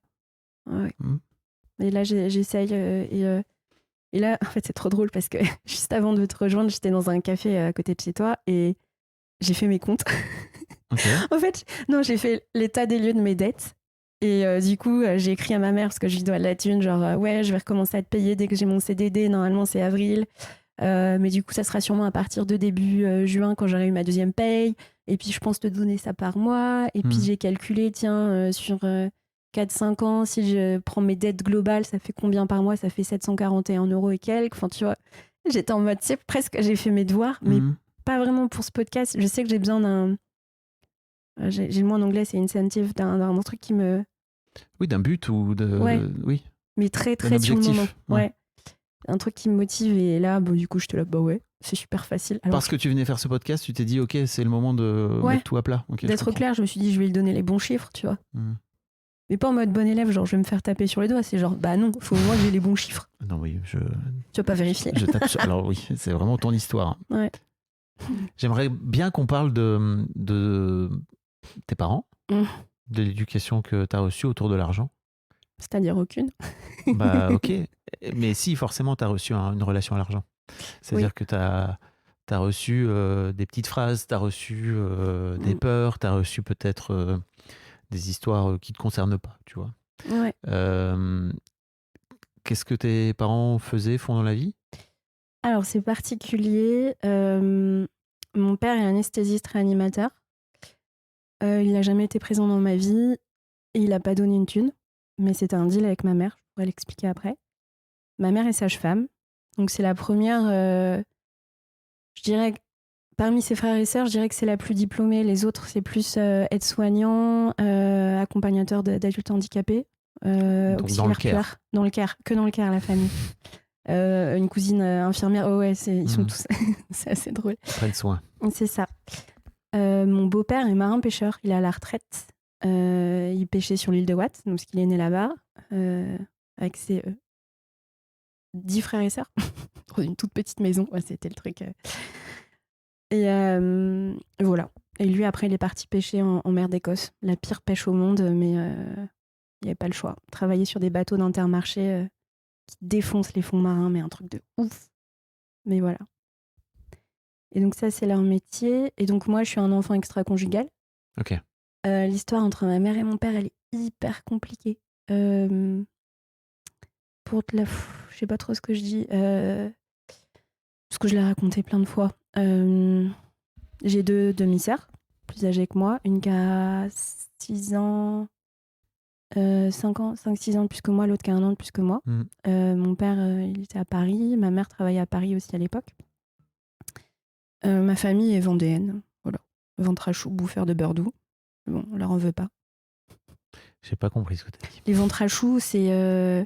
Et là, j'essaye. Et là, en fait, c'est trop drôle parce que juste avant de te rejoindre, j'étais dans un café à côté de chez toi et j'ai fait mes comptes. Okay. En fait, non, j'ai fait l'état des lieux de mes dettes. Et du coup, j'ai écrit à ma mère parce que je lui dois de la thune, genre ouais, je vais recommencer à te payer dès que j'ai mon CDD. Normalement, c'est avril. Mais du coup, ça sera sûrement à partir de début juin quand j'aurai eu ma deuxième paye. Et puis, je pense te donner ça par mois. Et puis, j'ai calculé, tiens, sur 4-5 ans, si je prends mes dettes globales, ça fait combien par mois? Ça fait 741 € et quelques. Enfin, tu vois, j'étais en mode, tu sais, presque, j'ai fait mes devoirs, mais pas vraiment pour ce podcast. Je sais que j'ai besoin d'un... j'ai le mot en anglais, c'est incentive, d'un truc qui me... Oui, d'un but ou de... Ouais. Oui. Mais très, très sur le moment. Ouais. Un truc qui me motive, et là, du coup, je te là, bah ouais, c'est super facile. Alors, parce que tu venais faire ce podcast, tu t'es dit, ok, c'est le moment de mettre tout à plat. Okay, d'être clair, je me suis dit, je vais lui donner les bons chiffres, tu vois. Mais pas en mode bon élève, genre je vais me faire taper sur les doigts, c'est genre, bah non, faut au moins que j'ai les bons chiffres. Non, oui, Tu vas pas vérifier. Je tape sur... Alors oui, c'est vraiment ton histoire. Ouais. J'aimerais bien qu'on parle de tes parents, de l'éducation que tu as reçue autour de l'argent. C'est-à-dire aucune. Bah ok, mais si, forcément, tu as reçu une relation à l'argent. C'est-à-dire que tu as reçu des petites phrases, tu as reçu des peurs, tu as reçu peut-être des histoires qui ne te concernent pas, tu vois. Ouais. Qu'est-ce que tes parents font dans la vie? Alors, c'est particulier. Mon père est anesthésiste réanimateur. Il n'a jamais été présent dans ma vie et il n'a pas donné une thune. Mais c'était un deal avec ma mère, je pourrais l'expliquer après. Ma mère est sage-femme. Donc, c'est la première... je dirais, parmi ses frères et sœurs, je dirais que c'est la plus diplômée. Les autres, c'est plus aide-soignant, accompagnateur d'adultes handicapés, auxiliaire PUR. Dans le Caire, que dans le Caire, la famille. Une cousine infirmière. Oh ouais, ils sont tous... c'est assez drôle. Ils prennent soin. C'est ça. Mon beau-père est marin-pêcheur. Il est à la retraite. Il pêchait sur l'île de Watt, donc parce qu'il est né là-bas, avec ses 10 frères et sœurs. Dans une toute petite maison. Ouais, c'était le truc. Et voilà. Et lui, après, il est parti pêcher en mer d'Écosse. La pire pêche au monde, mais il n'y avait pas le choix. Travailler sur des bateaux d'Intermarché qui défoncent les fonds marins, mais un truc de ouf. Mais voilà. Et donc ça, c'est leur métier. Et donc moi, je suis un enfant extra-conjugal. Ok. L'histoire entre ma mère et mon père, elle est hyper compliquée. Je sais pas trop ce que je dis. Parce que je l'ai raconté plein de fois. J'ai 2 demi-sœurs, plus âgées que moi. Une qui a 6 ans, 5-6 ans de plus que moi, l'autre qui a 1 an de plus que moi. Mon père, il était à Paris. Ma mère travaillait à Paris aussi à l'époque. Ma famille est vendéenne. Voilà. Ventre à choux, bouffeur de beurre doux. Bon, on leur en veut pas. J'ai pas compris ce que tu as dit. Les ventres à choux, c'est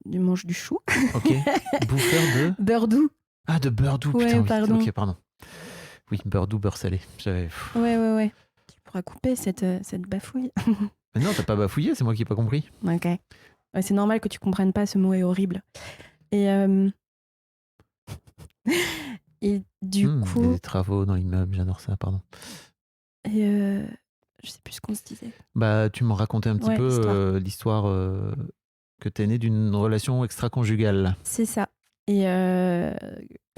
du mange du chou. Ok. Bouffeur de beurre doux. Ah, de beurre doux, ouais, putain, oui. Pardon. Ok, pardon. Oui, beurre doux, beurre salé. Ouais. Tu pourras couper cette bafouille. Mais non, t'as pas bafouillé, c'est moi qui ai pas compris. Ok. Ouais, c'est normal que tu comprennes pas, ce mot est horrible. Et du coup... Des travaux dans l'immeuble, j'adore ça, pardon. Et je sais plus ce qu'on se disait. Bah, tu m'en racontais un petit peu l'histoire que t'es née d'une relation extra-conjugale. C'est ça. Et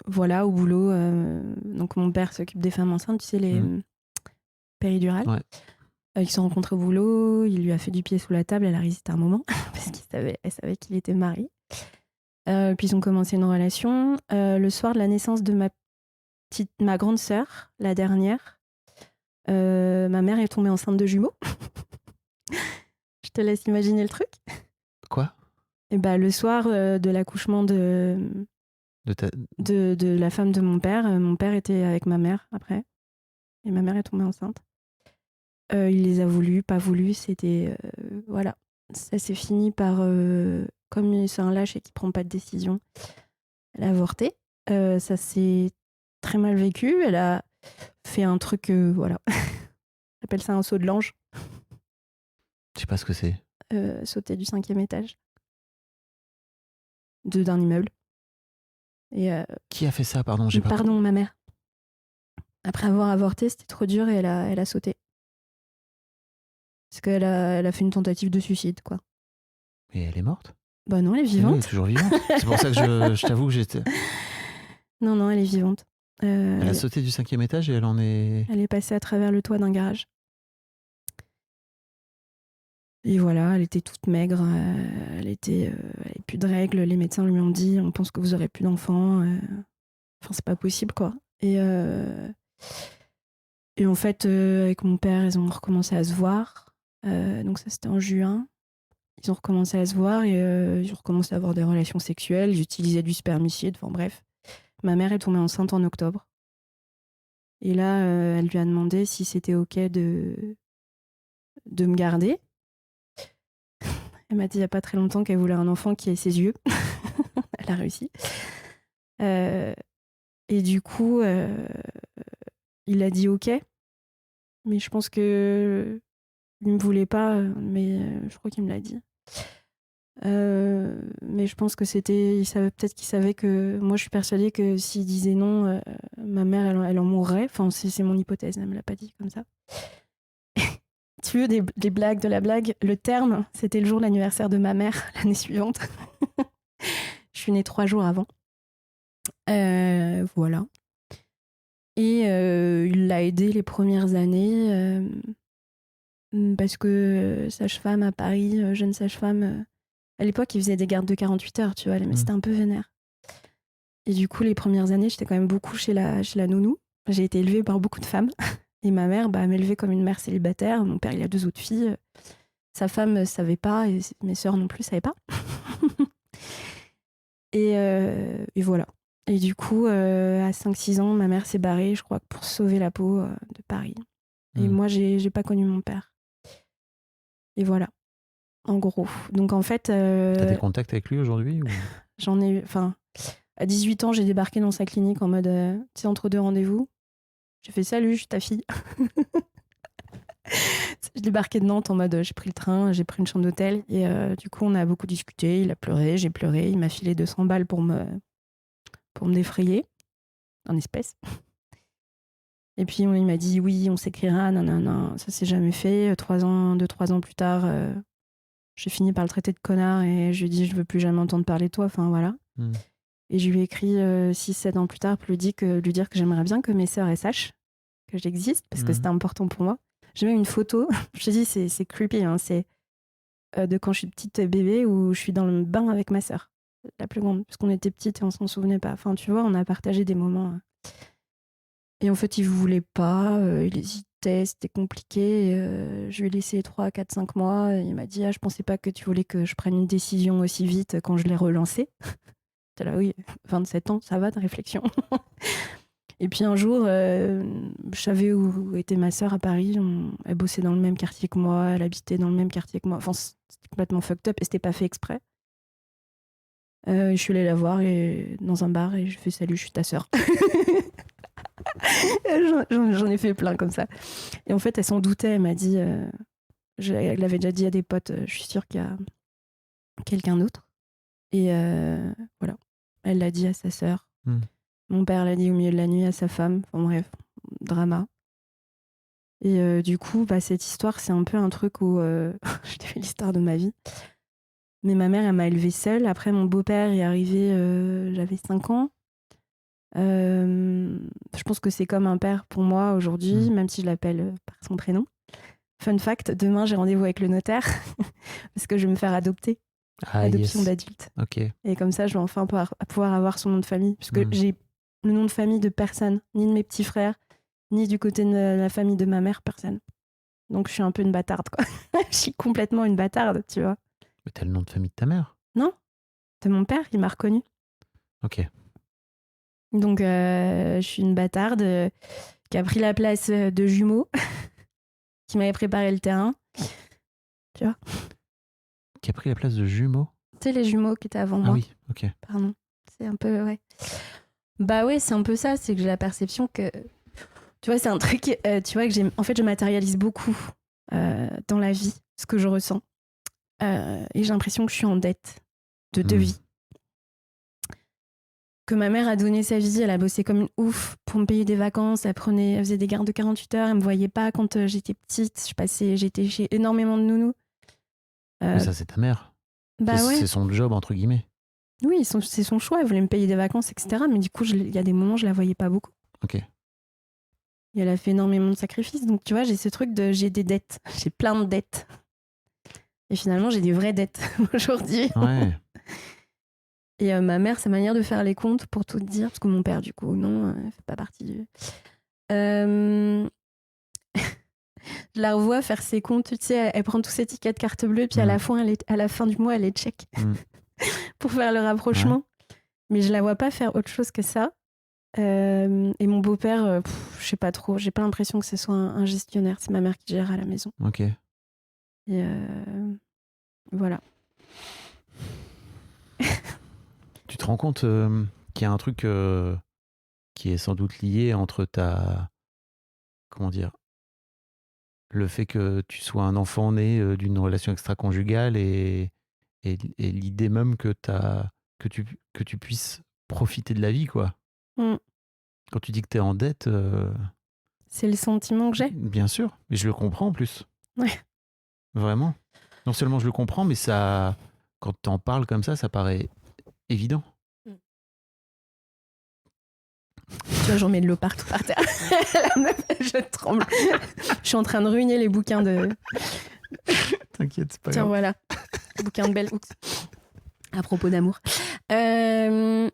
voilà, au boulot, donc mon père s'occupe des femmes enceintes, tu sais, les péridurales. Ouais. Ils se sont rencontrés au boulot, il lui a fait du pied sous la table, elle a résisté un moment, parce qu'elle savait qu'il était marié. Puis ils ont commencé une relation. Le soir de la naissance de ma ma grande sœur, la dernière, ma mère est tombée enceinte de jumeaux. Je te laisse imaginer le truc. Quoi ? Et le soir de l'accouchement de la femme de mon père était avec ma mère après. Et ma mère est tombée enceinte. Il les a voulu, pas voulu, c'était... voilà. Ça s'est fini par... comme c'est un lâche et qui prend pas de décision, elle a avorté. Ça s'est très mal vécu. Elle a fait un truc... voilà. On appelle ça un saut de l'ange. Je sais pas ce que c'est. Sauter du 5e étage. D'un immeuble. Et, qui a fait ça, pardon? Pardon, ma mère. Après avoir avorté, c'était trop dur et elle a sauté. Parce qu'elle a fait une tentative de suicide, quoi. Et elle est morte? Bah non, elle est vivante. Oui, elle est toujours vivante. C'est pour ça que je t'avoue que j'étais... Non, elle est vivante. Elle a sauté du 5e étage et elle en est... Elle est passée à travers le toit d'un garage. Et voilà, elle était toute maigre. Elle avait plus de règles. Les médecins lui ont dit, on pense que vous aurez plus d'enfants. Enfin, c'est pas possible, quoi. Et en fait, avec mon père, ils ont recommencé à se voir. Donc ça, c'était en juin. Ils ont recommencé à se voir et ils ont recommencé à avoir des relations sexuelles. Ils utilisaient du spermicide. Enfin bref. Ma mère est tombée enceinte en octobre. Et là, elle lui a demandé si c'était OK de me garder. Elle m'a dit il n'y a pas très longtemps qu'elle voulait un enfant qui ait ses yeux. Elle a réussi. Et du coup, il a dit OK. Mais je pense que il me voulait pas, mais je crois qu'il me l'a dit. Mais je pense que peut-être qu'il savait que moi je suis persuadée que s'il disait non, ma mère elle en mourrait. Enfin, c'est mon hypothèse, elle me l'a pas dit comme ça. Tu veux des blagues de la blague? Le terme, c'était le jour de l'anniversaire de ma mère l'année suivante. Je suis née 3 jours avant. Voilà. Et il l'a aidé les premières années parce que sage-femme à Paris, jeune sage-femme, à l'époque, il faisait des gardes de 48 heures, tu vois, mais c'était un peu vénère. Et du coup, les premières années, j'étais quand même beaucoup chez la nounou. J'ai été élevée par beaucoup de femmes. Et ma mère m'élevait comme une mère célibataire. Mon père, il a 2 autres filles. Sa femme ne savait pas et mes sœurs non plus ne savaient pas. Et voilà. Et du coup, à 5-6 ans, ma mère s'est barrée, je crois, pour sauver la peau de Paris. Et moi, j'ai pas connu mon père. Et voilà, en gros. Donc en fait... T'as des contacts avec lui aujourd'hui ou... J'en ai eu... Enfin, à 18 ans, j'ai débarqué dans sa clinique en mode, tu sais, entre 2 rendez-vous. J'ai fait salut, je suis ta fille. Je débarquais de Nantes en mode j'ai pris le train, j'ai pris une chambre d'hôtel et du coup on a beaucoup discuté, il a pleuré, j'ai pleuré, il m'a filé 200 balles pour me défrayer en espèces. Et puis il m'a dit oui, on s'écrira, non, ça s'est jamais fait. 2-3 ans plus tard, j'ai fini par le traiter de connard et je lui ai dit je veux plus jamais entendre parler de toi, enfin voilà. Et je lui ai écrit 6-7 ans plus tard pour lui dire que j'aimerais bien que mes sœurs elles sachent que j'existe parce que c'était important pour moi. J'ai même une photo, je te dis c'est creepy, hein, c'est de quand je suis petite bébé où je suis dans le bain avec ma sœur, la plus grande, parce qu'on était petites et on s'en souvenait pas. Enfin tu vois, on a partagé des moments. Et en fait il voulait pas, il hésitait, c'était compliqué. Je lui ai laissé 3, 4, 5 mois. Et il m'a dit je pensais pas que tu voulais que je prenne une décision aussi vite quand je l'ai relancé. J'étais là oui, 27 ans, ça va de réflexion. Et puis un jour, je savais où était ma sœur à Paris. Elle bossait dans le même quartier que moi, elle habitait dans le même quartier que moi. Enfin, c'était complètement fucked up et c'était pas fait exprès. Je suis allée la voir dans un bar et je fais salut, je suis ta sœur. J'en ai fait plein comme ça. Et en fait, elle s'en doutait. Elle m'a dit, elle l'avait déjà dit à des potes, je suis sûre qu'il y a quelqu'un d'autre. Et voilà, elle l'a dit à sa sœur. Mon père l'a dit au milieu de la nuit à sa femme. Enfin bref, drama. Et du coup, cette histoire, c'est un peu un truc où je t'ai fait l'histoire de ma vie. Mais ma mère, elle m'a élevée seule. Après, mon beau-père est arrivé, j'avais 5 ans. Je pense que c'est comme un père pour moi aujourd'hui, même si je l'appelle par son prénom. Fun fact, demain, j'ai rendez-vous avec le notaire parce que je vais me faire adopter. Adoption d'adulte. Okay. Et comme ça, je vais enfin pouvoir avoir son nom de famille. Parce que le nom de famille de personne, ni de mes petits frères, ni du côté de la famille de ma mère, personne. Donc je suis un peu une bâtarde, quoi. Je suis complètement une bâtarde, tu vois. Mais t'as le nom de famille de ta mère? Non, de mon père, il m'a reconnue. Ok. Donc je suis une bâtarde qui a pris la place de jumeaux, qui m'avait préparé le terrain. Tu vois. Qui a pris la place de jumeaux? Tu sais, les jumeaux qui étaient avant moi. Ah oui, ok. Pardon. C'est un peu, ouais. Bah ouais, c'est un peu ça. C'est que j'ai la perception que, tu vois, c'est un truc, tu vois, que en fait, je matérialise beaucoup dans la vie, ce que je ressens. Et j'ai l'impression que je suis en dette de deux vies. Que ma mère a donné sa vie, elle a bossé comme une ouf pour me payer des vacances, elle faisait des gardes de 48 heures, elle me voyait pas quand j'étais petite, j'étais chez énormément de nounous. Mais ça, c'est ta mère. Bah ouais. C'est son job, entre guillemets. Oui, c'est son choix, elle voulait me payer des vacances, etc. Mais du coup, il y a des moments, je la voyais pas beaucoup. Ok. Et elle a fait énormément de sacrifices, donc tu vois, j'ai ce truc j'ai des dettes, j'ai plein de dettes. Et finalement, j'ai des vraies dettes aujourd'hui. Ouais. Et ma mère, sa manière de faire les comptes, pour tout te dire, parce que mon père, du coup, non, fait pas partie du... je la revois faire ses comptes, tu sais, elle prend tous ses tickets de carte bleue, puis à la fin du mois, elle les check pour faire le rapprochement. Ouais. Mais je la vois pas faire autre chose que ça. Et mon beau-père, je sais pas trop, j'ai pas l'impression que ce soit un gestionnaire, c'est ma mère qui gère à la maison. Ok. Et voilà. Tu te rends compte qu'il y a un truc qui est sans doute lié entre comment dire, le fait que tu sois un enfant né d'une relation extra-conjugale et l'idée même que tu puisses profiter de la vie, quoi. Quand tu dis que tu es en dette... C'est le sentiment que j'ai. Bien sûr, mais je le comprends en plus. Ouais. Vraiment. Non seulement je le comprends, mais ça, quand tu en parles comme ça paraît évident. Tu vois, j'en mets de l'eau partout par terre. La meuf, je tremble. Je suis en train de ruiner les bouquins de... T'inquiète, c'est pas Tiens, grave. voilà. Bouquin de Belle Hooks. À propos d'amour. Ouais,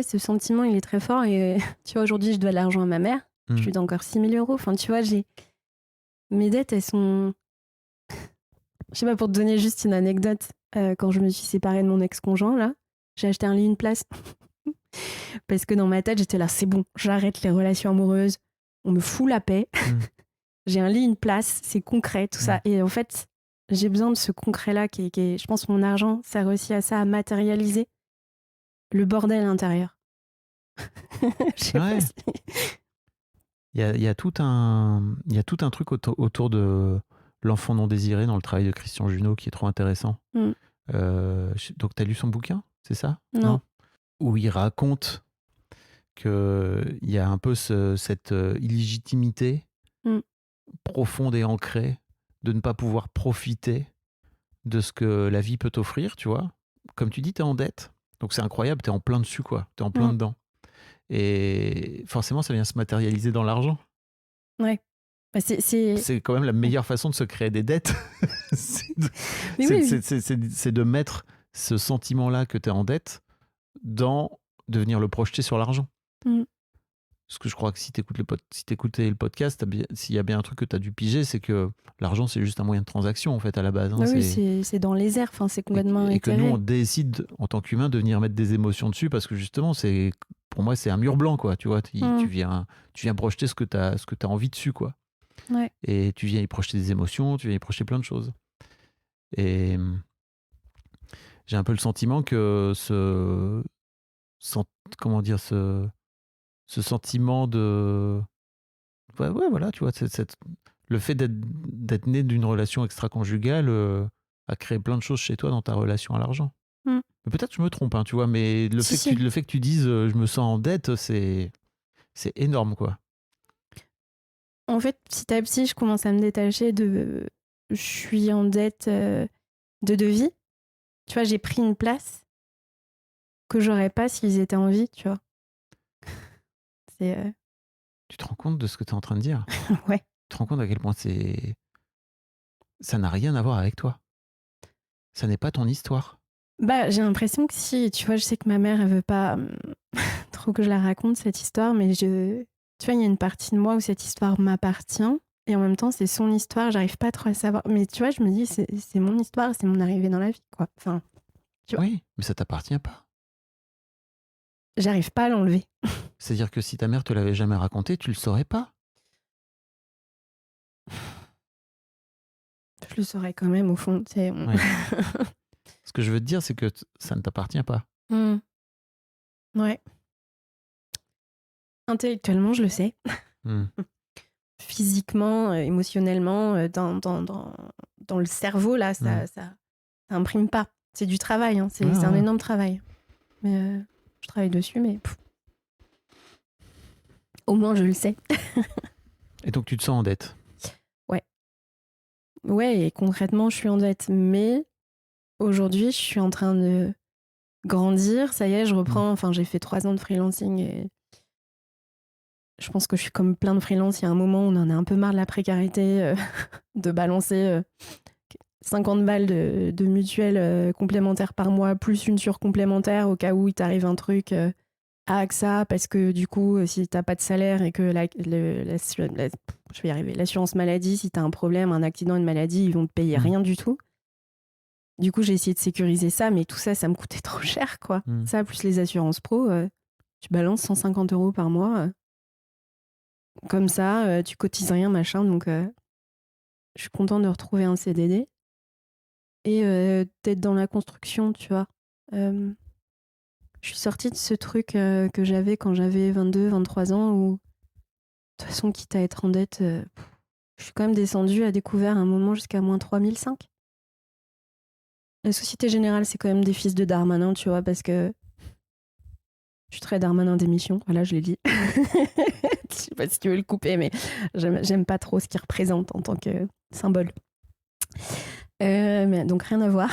ce sentiment, il est très fort. Et tu vois, aujourd'hui, je dois de l'argent à ma mère. Je lui dois encore 6 000 euros. Enfin, tu vois, mes dettes, elles sont... Je sais pas, pour te donner juste une anecdote, quand je me suis séparée de mon ex-conjoint, là, j'ai acheté un lit, une place. Parce que dans ma tête, j'étais là, c'est bon, j'arrête les relations amoureuses, on me fout la paix. J'ai un lit, une place, c'est concret, tout ça. Et en fait, j'ai besoin de ce concret-là qui est, je pense, mon argent, ça réussit à ça, à matérialiser le bordel intérieur. Je sais pas si... Il y a tout un truc autour de l'enfant non désiré dans le travail de Christian Junod qui est trop intéressant. Donc, tu as lu son bouquin, c'est ça? Non. Où il raconte qu'il y a un peu cette illégitimité profonde et ancrée de ne pas pouvoir profiter de ce que la vie peut t'offrir, tu vois. Comme tu dis, tu es en dette. Donc c'est incroyable, tu es en plein dessus, quoi. Tu es en plein dedans. Et forcément, ça vient se matérialiser dans l'argent. Ouais. Bah c'est quand même la meilleure façon de se créer des dettes. c'est de mettre ce sentiment-là que tu es en dette de venir le projeter sur l'argent. Parce que je crois que si t'écoutais le podcast, s'il y a bien un truc que tu as dû piger, c'est que l'argent, c'est juste un moyen de transaction, en fait, à la base. Hein. Oui, c'est dans les airs, enfin, c'est complètement et que nous, on décide, en tant qu'humain, de venir mettre des émotions dessus, parce que justement, pour moi, c'est un mur blanc, quoi. Tu vois, tu viens projeter ce que t'as envie dessus, quoi. Ouais. Et tu viens y projeter des émotions, tu viens y projeter plein de choses. Et j'ai un peu le sentiment que ce sentiment de... Ouais, voilà, tu vois, le fait d'être né d'une relation extra-conjugale a créé plein de choses chez toi dans ta relation à l'argent. Mais peut-être que je me trompe, hein, tu vois, mais le fait que tu dises je me sens en dette, c'est énorme, quoi. En fait, petit à petit, je commence à me détacher de... Je suis en dette de devis. Tu vois, j'ai pris une place que j'aurais pas s'ils étaient en vie, tu vois. Tu te rends compte de ce que tu es en train de dire? Ouais. Tu te rends compte à quel point ça n'a rien à voir avec toi. Ça n'est pas ton histoire. Bah, j'ai l'impression que si, tu vois, je sais que ma mère, elle veut pas trop que je la raconte, cette histoire, mais tu vois, il y a une partie de moi où cette histoire m'appartient. Et en même temps, c'est son histoire, j'arrive pas trop à savoir. Mais tu vois, je me dis, c'est mon histoire, c'est mon arrivée dans la vie, quoi. Enfin, tu vois. Oui, mais ça t'appartient pas. J'arrive pas à l'enlever. C'est-à-dire que si ta mère te l'avait jamais raconté, tu le saurais pas. Je le saurais quand même, au fond. Tu sais, Ouais. Ce que je veux te dire, c'est que ça ne t'appartient pas. Ouais. Intellectuellement, je le sais. Hmm. Physiquement, émotionnellement, dans le cerveau, là, ça imprime pas. C'est du travail, hein. C'est un énorme travail. Mais je travaille dessus, mais au moins je le sais. Et donc tu te sens en dette. Ouais, et concrètement, je suis en dette. Mais aujourd'hui, je suis en train de grandir. Ça y est, je reprends. Enfin, j'ai fait 3 ans de freelancing et je pense que je suis comme plein de freelance. Il y a un moment où on en a un peu marre de la précarité, de balancer 50 balles de mutuelle complémentaire par mois, plus une surcomplémentaire au cas où il t'arrive un truc à AXA, parce que du coup, si t'as pas de salaire et que je vais y arriver, l'assurance maladie, si t'as un problème, un accident, une maladie, ils vont te payer rien du tout. Du coup, j'ai essayé de sécuriser ça, mais tout ça, ça me coûtait trop cher, quoi. Ça, plus les assurances pro, tu balances 150 € par mois. Comme ça, tu cotises rien, machin. Donc, je suis contente de retrouver un CDD et d'être dans la construction, tu vois. Je suis sortie de ce truc que j'avais quand j'avais 22, 23 ans où, de toute façon, quitte à être en dette, je suis quand même descendue à découvert à un moment jusqu'à moins 3005. La Société Générale, c'est quand même des fils de Darmanin, tu vois, parce que je suis très Darmanin d'émission. Voilà, je l'ai dit. Je sais pas si tu veux le couper, mais j'aime pas trop ce qu'il représente en tant que symbole. Mais donc, rien à voir.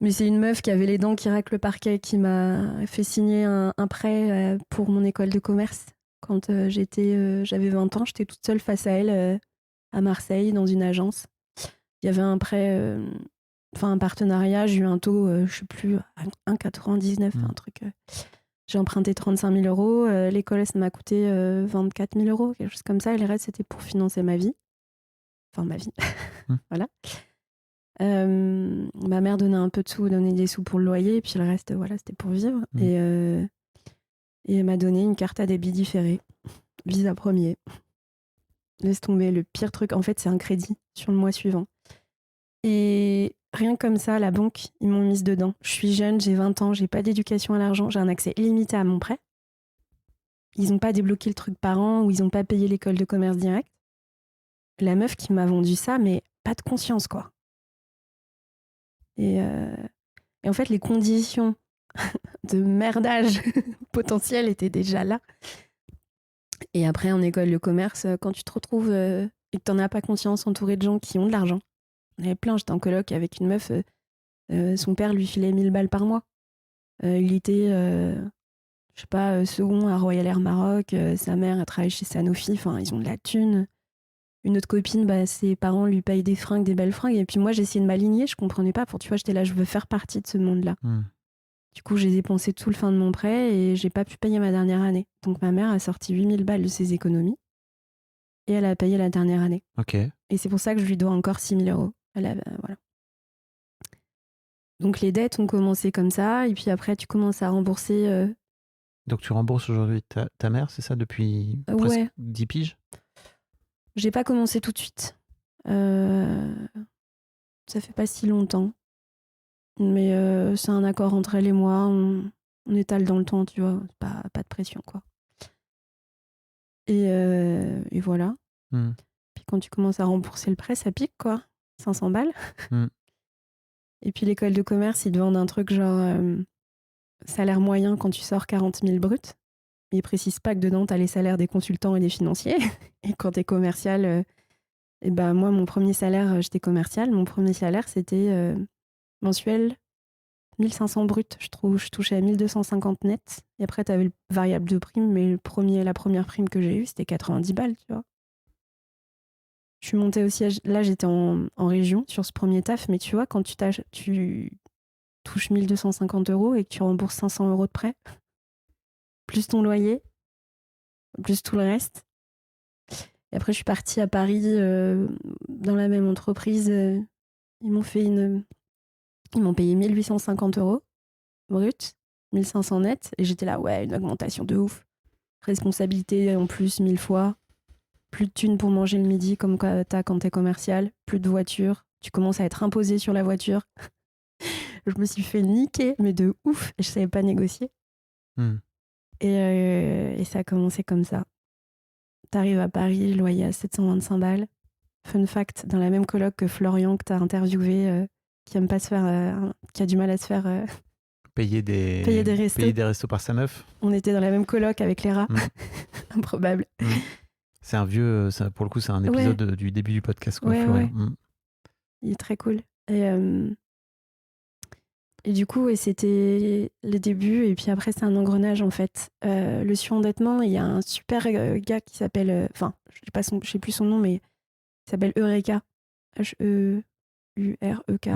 Mais c'est une meuf qui avait les dents qui raclent le parquet qui m'a fait signer un prêt pour mon école de commerce. Quand j'avais 20 ans, j'étais toute seule face à elle à Marseille, dans une agence. Il y avait un prêt, un partenariat. J'ai eu un taux, je sais plus, 1,99, un truc. J'ai emprunté 35 000 €. L'école, ça m'a coûté 24 000 €, quelque chose comme ça. Et le reste, c'était pour financer ma vie. Enfin, ma vie. Voilà. Ma mère donnait un peu de sous, donnait des sous pour le loyer, et puis le reste, voilà, c'était pour vivre. Et elle m'a donné une carte à débit différé, Visa Premier. Laisse tomber, le pire truc. En fait, c'est un crédit sur le mois suivant. Et rien comme ça, la banque, ils m'ont mise dedans. Je suis jeune, j'ai 20 ans, j'ai pas d'éducation à l'argent, j'ai un accès illimité à mon prêt. Ils ont pas débloqué le truc par an, ou ils ont pas payé l'école de commerce direct. La meuf qui m'a vendu ça, mais pas de conscience, quoi. Et en fait, les conditions de merdage potentiel étaient déjà là. Et après, en école de commerce, quand tu te retrouves et que t'en as pas conscience, entouré de gens qui ont de l'argent. Il y avait plein, j'étais en coloc avec une meuf, son père lui filait 1000 balles par mois. Il était, je sais pas, second à Royal Air Maroc, sa mère a travaillé chez Sanofi, enfin, ils ont de la thune. Une autre copine, ses parents lui payent des fringues, des belles fringues. Et puis moi, j'essayais de m'aligner, je comprenais pas. Tu vois, j'étais là, je veux faire partie de ce monde-là. Du coup, j'ai dépensé tout le fin de mon prêt et j'ai pas pu payer ma dernière année. Donc ma mère a sorti 8000 balles de ses économies et elle a payé la dernière année. Ok. Et c'est pour ça que je lui dois encore 6 000 €. Voilà. Donc les dettes ont commencé comme ça. Et puis après, tu commences à rembourser. Donc tu rembourses aujourd'hui ta mère, c'est ça, depuis presque 10 piges? J'ai pas commencé tout de suite. Ça fait pas si longtemps. Mais c'est un accord entre elle et moi. On étale dans le temps, tu vois. Pas de pression, quoi. Et voilà. Puis quand tu commences à rembourser le prêt, ça pique, quoi. 500 balles. Et puis l'école de commerce, ils te vendent un truc genre salaire moyen quand tu sors 40 000 bruts. Ils précisent pas que dedans, t'as les salaires des consultants et des financiers. Et quand t'es commercial, moi, mon premier salaire, j'étais commercial. Mon premier salaire, c'était mensuel 1500 bruts. Je touchais à 1250 net. Et après, t'avais le variable de prime, mais la première prime que j'ai eue, c'était 90 balles, tu vois. Je suis montée aussi, là j'étais en région sur ce premier taf, mais tu vois, quand tu touches 1250 € et que tu rembourses 500 € de prêt, plus ton loyer, plus tout le reste. Et après, je suis partie à Paris dans la même entreprise. Ils m'ont payé 1 850 € brut, 1 500 net. Et j'étais là, ouais, une augmentation de ouf. Responsabilité en plus 1000 fois. Plus de thunes pour manger le midi comme t'as quand t'es commercial. Plus de voiture. Tu commences à être imposé sur la voiture. Je me suis fait niquer, mais de ouf. Je savais pas négocier. Et ça a commencé comme ça. T'arrives à Paris, loyer à 725 balles. Fun fact, dans la même coloc que Florian que t'as interviewé, qui aime pas se faire, qui a du mal à se faire Payer des restos par sa meuf. On était dans la même coloc avec Léra. Improbable. C'est un vieux, pour le coup, c'est un épisode du début du podcast, quoi, Florian. Ouais. Il est très cool. Et du coup, c'était les débuts. Et puis après, c'est un engrenage, en fait. Le surendettement, il y a un super gars qui s'appelle... Enfin, je sais plus son nom, mais il s'appelle Eureka. Heurek.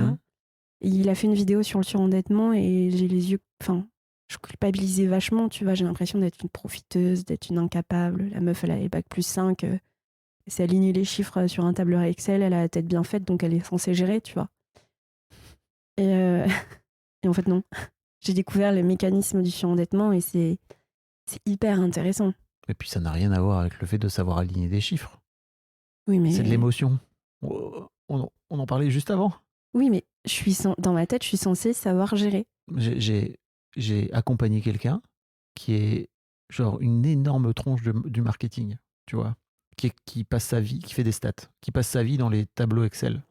Et il a fait une vidéo sur le surendettement et j'ai les yeux... Enfin, je culpabilisais vachement, tu vois. J'ai l'impression d'être une profiteuse, d'être une incapable. La meuf, elle a les bac+5. Elle s'est alignée les chiffres sur un tableur Excel. Elle a la tête bien faite, donc elle est censée gérer, tu vois. Et en fait, non. J'ai découvert le mécanisme du surendettement et c'est hyper intéressant. Et puis, ça n'a rien à voir avec le fait de savoir aligner des chiffres. Oui, mais... C'est de l'émotion. On en parlait juste avant. Oui, mais dans ma tête, je suis censée savoir gérer. J'ai accompagné quelqu'un qui est genre une énorme tronche du marketing, tu vois, qui passe sa vie, qui fait des stats, qui passe sa vie dans les tableaux Excel.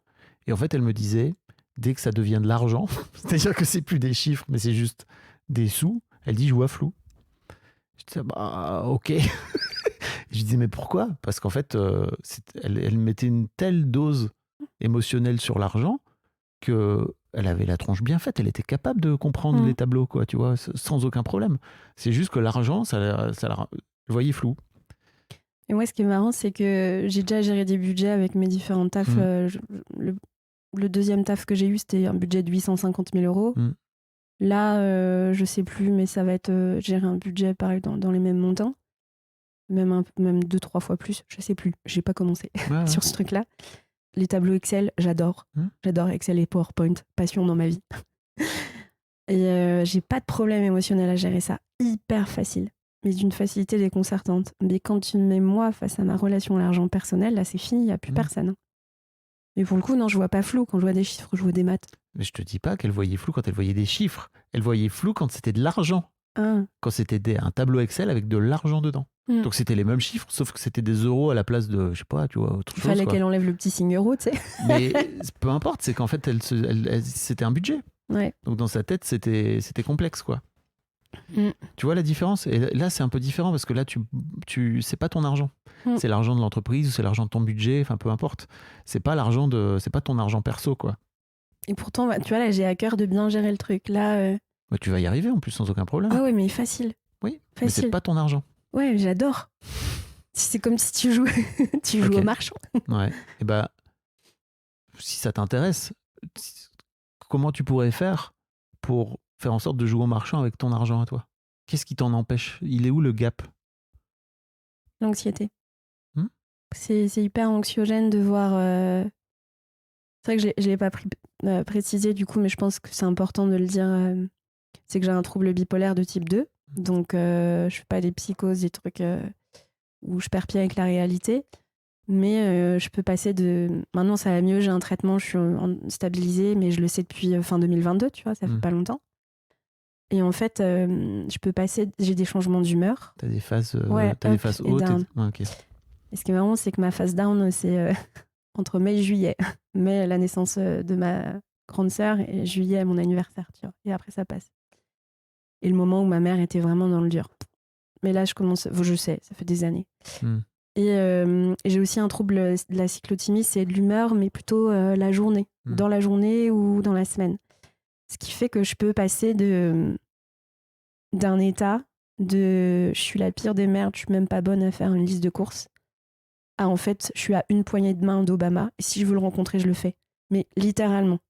Et en fait, elle me disait, dès que ça devient de l'argent, c'est-à-dire que c'est plus des chiffres, mais c'est juste des sous, elle dit, je vois flou. Je disais, bah, ok. Je disais, mais pourquoi ? Parce qu'en fait, elle mettait une telle dose émotionnelle sur l'argent que elle avait la tronche bien faite, elle était capable de comprendre les tableaux, quoi, tu vois, sans aucun problème. C'est juste que l'argent, ça la voyait flou. Et moi, ce qui est marrant, c'est que j'ai déjà géré des budgets avec mes différents tafs. Le deuxième taf que j'ai eu, c'était un budget de 850 000 €. Là, je sais plus, mais ça va être gérer un budget pareil dans les mêmes montants. Même 2-3 fois plus, je sais plus. J'ai pas commencé sur ce truc-là. Les tableaux Excel, j'adore. J'adore Excel et PowerPoint, passion dans ma vie. Et j'ai pas de problème émotionnel à gérer ça. Hyper facile, mais d'une facilité déconcertante. Mais quand tu me mets moi face à ma relation à l'argent personnel, là c'est fini, il n'y a plus personne. Mais pour le coup, non, je vois pas flou quand je vois des chiffres, je vois des maths. Mais je te dis pas qu'elle voyait flou quand elle voyait des chiffres. Elle voyait flou quand c'était de l'argent. Quand c'était un tableau Excel avec de l'argent dedans. Donc c'était les mêmes chiffres, sauf que c'était des euros à la place de, je sais pas, tu vois, autre chose. Il fallait qu'elle enlève le petit signe euro, tu sais. Mais peu importe, c'est qu'en fait, c'était un budget. Ouais. Donc dans sa tête, c'était complexe, quoi. Tu vois la différence ? Et là, c'est un peu différent parce que là, c'est pas ton argent. C'est l'argent de l'entreprise ou c'est l'argent de ton budget, enfin peu importe. C'est pas ton argent perso, quoi. Et pourtant, tu vois, là, j'ai à cœur de bien gérer le truc. Là, tu vas y arriver en plus sans aucun problème. Ah ouais, mais facile. Oui, facile. Mais c'est pas ton argent. Ouais, j'adore. C'est comme si tu joues, au marchand. Ouais. Et bah, si ça t'intéresse, comment tu pourrais faire pour faire en sorte de jouer au marchand avec ton argent à toi ? Qu'est-ce qui t'en empêche ? Il est où le gap ? L'anxiété. C'est hyper anxiogène de voir... C'est vrai que je l'ai pas précisé du coup, mais je pense que c'est important de le dire. C'est que j'ai un trouble bipolaire de type 2. Donc, je fais pas des psychoses, des trucs où je perds pied avec la réalité. Mais je peux passer de... Maintenant, ça va mieux, j'ai un traitement, je suis stabilisée, mais je le sais depuis fin 2022, tu vois, ça fait pas longtemps. Et en fait, je peux passer... J'ai des changements d'humeur. T'as des phases, des phases hautes et... Et ce qui est marrant, c'est que ma phase down, c'est entre mai et juillet. Mai, la naissance de ma grande sœur, et juillet, mon anniversaire, tu vois. Et après, ça passe. Et le moment où ma mère était vraiment dans le dur. Mais là, je sais, ça fait des années. Et j'ai aussi un trouble de la cyclothymie, c'est de l'humeur, mais plutôt la journée. Dans la journée ou dans la semaine. Ce qui fait que je peux passer d'un état de je suis la pire des merdes, je suis même pas bonne à faire une liste de courses, à en fait, je suis à une poignée de main d'Obama, et si je veux le rencontrer, je le fais. Mais littéralement.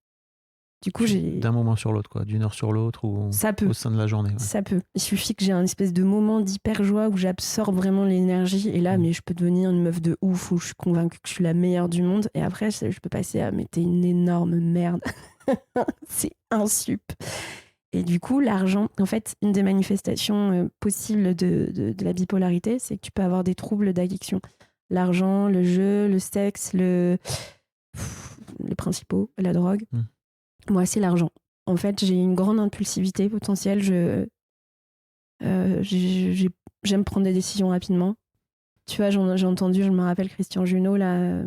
Du coup, D'un moment sur l'autre, quoi. D'une heure sur l'autre ou ça peut. au sein de la journée. Ouais. Ça peut. Il suffit que j'ai un espèce de moment d'hyper joie où j'absorbe vraiment l'énergie. Et là, mais je peux devenir une meuf de ouf où je suis convaincue que je suis la meilleure du monde. Et après, je peux passer à mais t'es une énorme merde. C'est insup. Et du coup, l'argent, en fait, une des manifestations possibles de la bipolarité, c'est que tu peux avoir des troubles d'addiction. L'argent, le jeu, le sexe, les principaux, la drogue. Moi, c'est l'argent. En fait, j'ai une grande impulsivité potentielle. J'aime prendre des décisions rapidement. Tu vois, j'ai entendu, je me rappelle Christian Junot, là,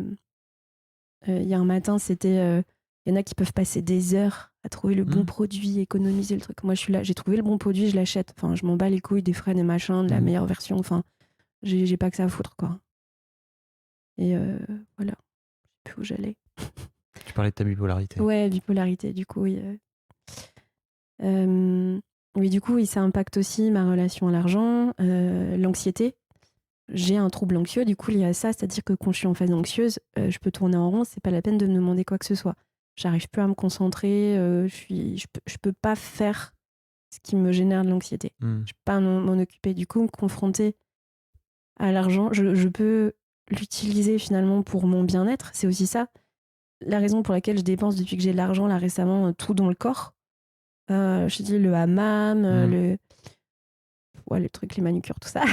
hier un matin, c'était... Il y en a qui peuvent passer des heures à trouver le bon produit, économiser le truc. Moi, je suis là, j'ai trouvé le bon produit, je l'achète. Enfin, je m'en bats les couilles des frais, des machins, de la meilleure version. Enfin, j'ai pas que ça à foutre, quoi. Et voilà. Je sais plus où j'allais. Tu parlais de ta bipolarité. Ouais, bipolarité, du coup, oui. Oui, du coup, ça impacte aussi ma relation à l'argent, l'anxiété. J'ai un trouble anxieux, du coup, lié à ça, c'est-à-dire que quand je suis en phase anxieuse, je peux tourner en rond, c'est pas la peine de me demander quoi que ce soit. J'arrive plus à me concentrer, je peux pas faire ce qui me génère de l'anxiété. Je peux pas m'en occuper. Du coup, me confronter à l'argent, je peux l'utiliser finalement pour mon bien-être. C'est aussi ça. La raison pour laquelle je dépense depuis que j'ai de l'argent, là récemment, tout dans le corps. Je dis le hammam, le truc, les manucures, tout ça.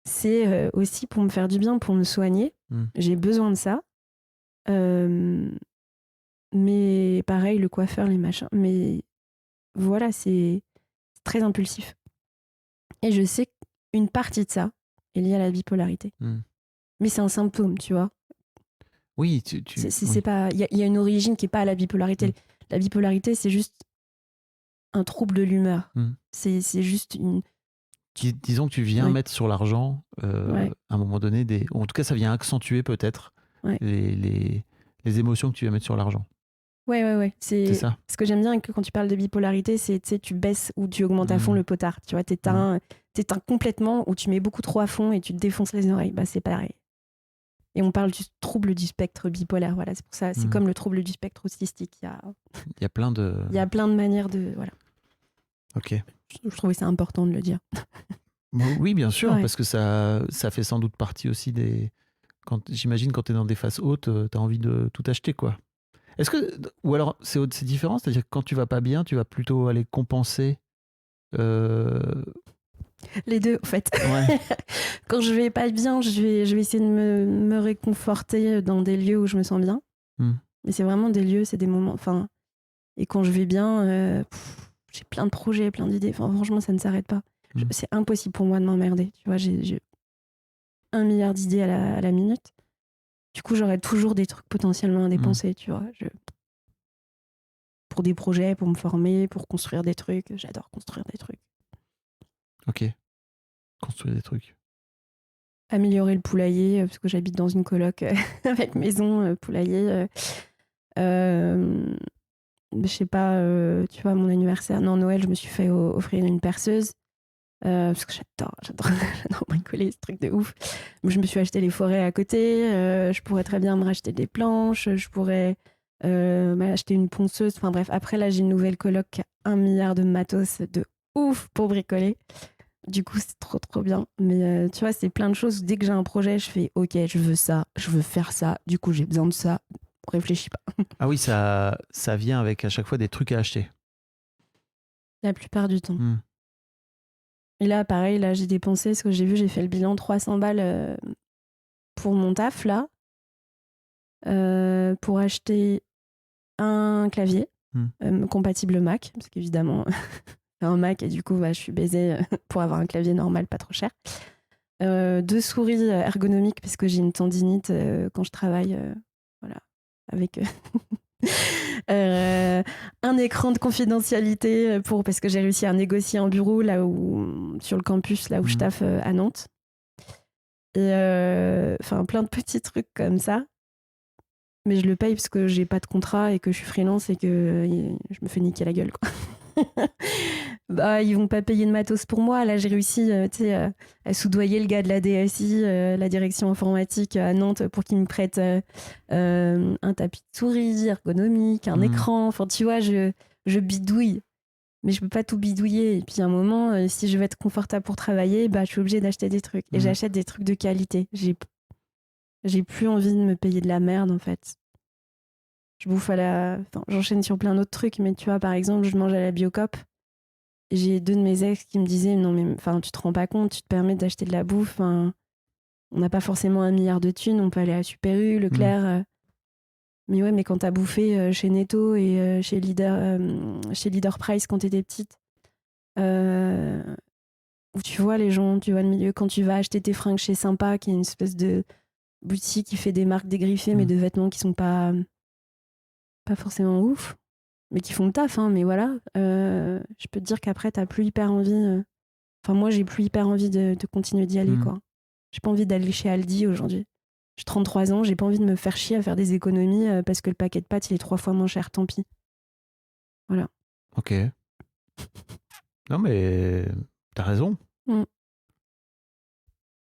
C'est aussi pour me faire du bien, pour me soigner. J'ai besoin de ça. Mais pareil, le coiffeur, les machins. Mais voilà, c'est très impulsif. Et je sais qu'une partie de ça est liée à la bipolarité. Mais c'est un symptôme, tu vois. Oui, c'est pas. Il y a une origine qui n'est pas à la bipolarité. La bipolarité, c'est juste un trouble de l'humeur. C'est juste une. Disons que tu viens mettre sur l'argent, à un moment donné, en tout cas, ça vient accentuer peut-être les émotions que tu vas mettre sur l'argent. Ouais. C'est ça. Ce que j'aime bien quand tu parles de bipolarité, c'est tu baisses ou tu augmentes à fond le potard. Tu vois, t'éteins complètement ou tu mets beaucoup trop à fond et tu te défonces les oreilles. Bah, c'est pareil. Et on parle du trouble du spectre bipolaire. Voilà, c'est pour ça. C'est comme le trouble du spectre autistique. Il y a plein de manières de. Voilà. Ok. Je trouvais ça important de le dire. Oui, bien sûr, parce que ça fait sans doute partie aussi des. J'imagine quand tu es dans des phases hautes, tu as envie de tout acheter, quoi. Est-ce que. Ou alors, c'est différent, c'est-à-dire que quand tu vas pas bien, tu vas plutôt aller compenser. Les deux, en fait. Ouais. Quand je vais pas bien, je vais essayer de me réconforter dans des lieux où je me sens bien. Mais c'est vraiment des lieux, c'est des moments. Enfin, et quand je vais bien, j'ai plein de projets, plein d'idées. Enfin, franchement, ça ne s'arrête pas. C'est impossible pour moi de m'emmerder. Tu vois, j'ai 1 milliard d'idées à la minute. Du coup, j'aurais toujours des trucs potentiellement à dépenser, tu vois. Pour des projets, pour me former, pour construire des trucs. J'adore construire des trucs. Ok. Construire des trucs. Améliorer le poulailler, parce que j'habite dans une coloc avec maison, poulailler. Je sais pas, tu vois, mon anniversaire, Noël, je me suis fait offrir une perceuse. Parce que j'adore bricoler, ce truc de ouf. Je me suis acheté les forêts à côté. Je pourrais très bien me racheter des planches. Je pourrais m'acheter une ponceuse. Enfin bref, après là, j'ai une nouvelle coloc qui a 1 milliard de matos de ouf pour bricoler. Du coup, c'est trop bien. Mais tu vois, c'est plein de choses. Dès que j'ai un projet, je fais OK, je veux ça, je veux faire ça. Du coup, j'ai besoin de ça. Réfléchis pas. Ah oui, ça vient avec à chaque fois des trucs à acheter. La plupart du temps. Et là, pareil, là, j'ai dépensé, ce que j'ai vu, j'ai fait le bilan 300 balles pour mon taf, là, pour acheter un clavier compatible Mac, parce qu'évidemment, c'est un Mac et du coup, je suis baisée pour avoir un clavier normal, pas trop cher. 2 souris ergonomiques, parce que j'ai une tendinite quand je travaille, voilà, avec... un écran de confidentialité parce que j'ai réussi à négocier un bureau là où, sur le campus là où je taffe à Nantes, et enfin plein de petits trucs comme ça, mais je le paye parce que j'ai pas de contrat et que je suis freelance et que je me fais niquer la gueule, quoi. Bah, ils vont pas payer de matos pour moi. Là, j'ai réussi à soudoyer le gars de la DSI, la direction informatique à Nantes, pour qu'il me prête un tapis de souris ergonomique, un écran. Enfin, tu vois, je bidouille. Mais je peux pas tout bidouiller. Et puis à un moment, si je veux être confortable pour travailler, bah, je suis obligée d'acheter des trucs. Et j'achète des trucs de qualité. J'ai plus envie de me payer de la merde, en fait. Je bouffe Enfin, j'enchaîne sur plein d'autres trucs, mais tu vois, par exemple, je mange à la Biocoop. J'ai 2 de mes ex qui me disaient non, mais enfin, tu te rends pas compte, tu te permets d'acheter de la bouffe. On n'a pas forcément 1 milliard de thunes, on peut aller à Super U, Leclerc. Mais ouais, mais quand t'as bouffé chez Netto et chez Leader Price quand t'étais petite, où tu vois les gens, tu vois le milieu, quand tu vas acheter tes fringues chez Sympa, qui est une espèce de boutique qui fait des marques dégriffées, mais de vêtements qui sont pas forcément ouf, mais qui font le taf, hein, mais voilà. Je peux te dire qu'après, t'as plus hyper envie. Enfin, moi, j'ai plus hyper envie de continuer d'y aller, quoi. J'ai pas envie d'aller chez Aldi aujourd'hui. J'ai 33 ans, j'ai pas envie de me faire chier à faire des économies parce que le paquet de pâtes, il est 3 fois moins cher, tant pis. Voilà. Ok. Non, mais t'as raison.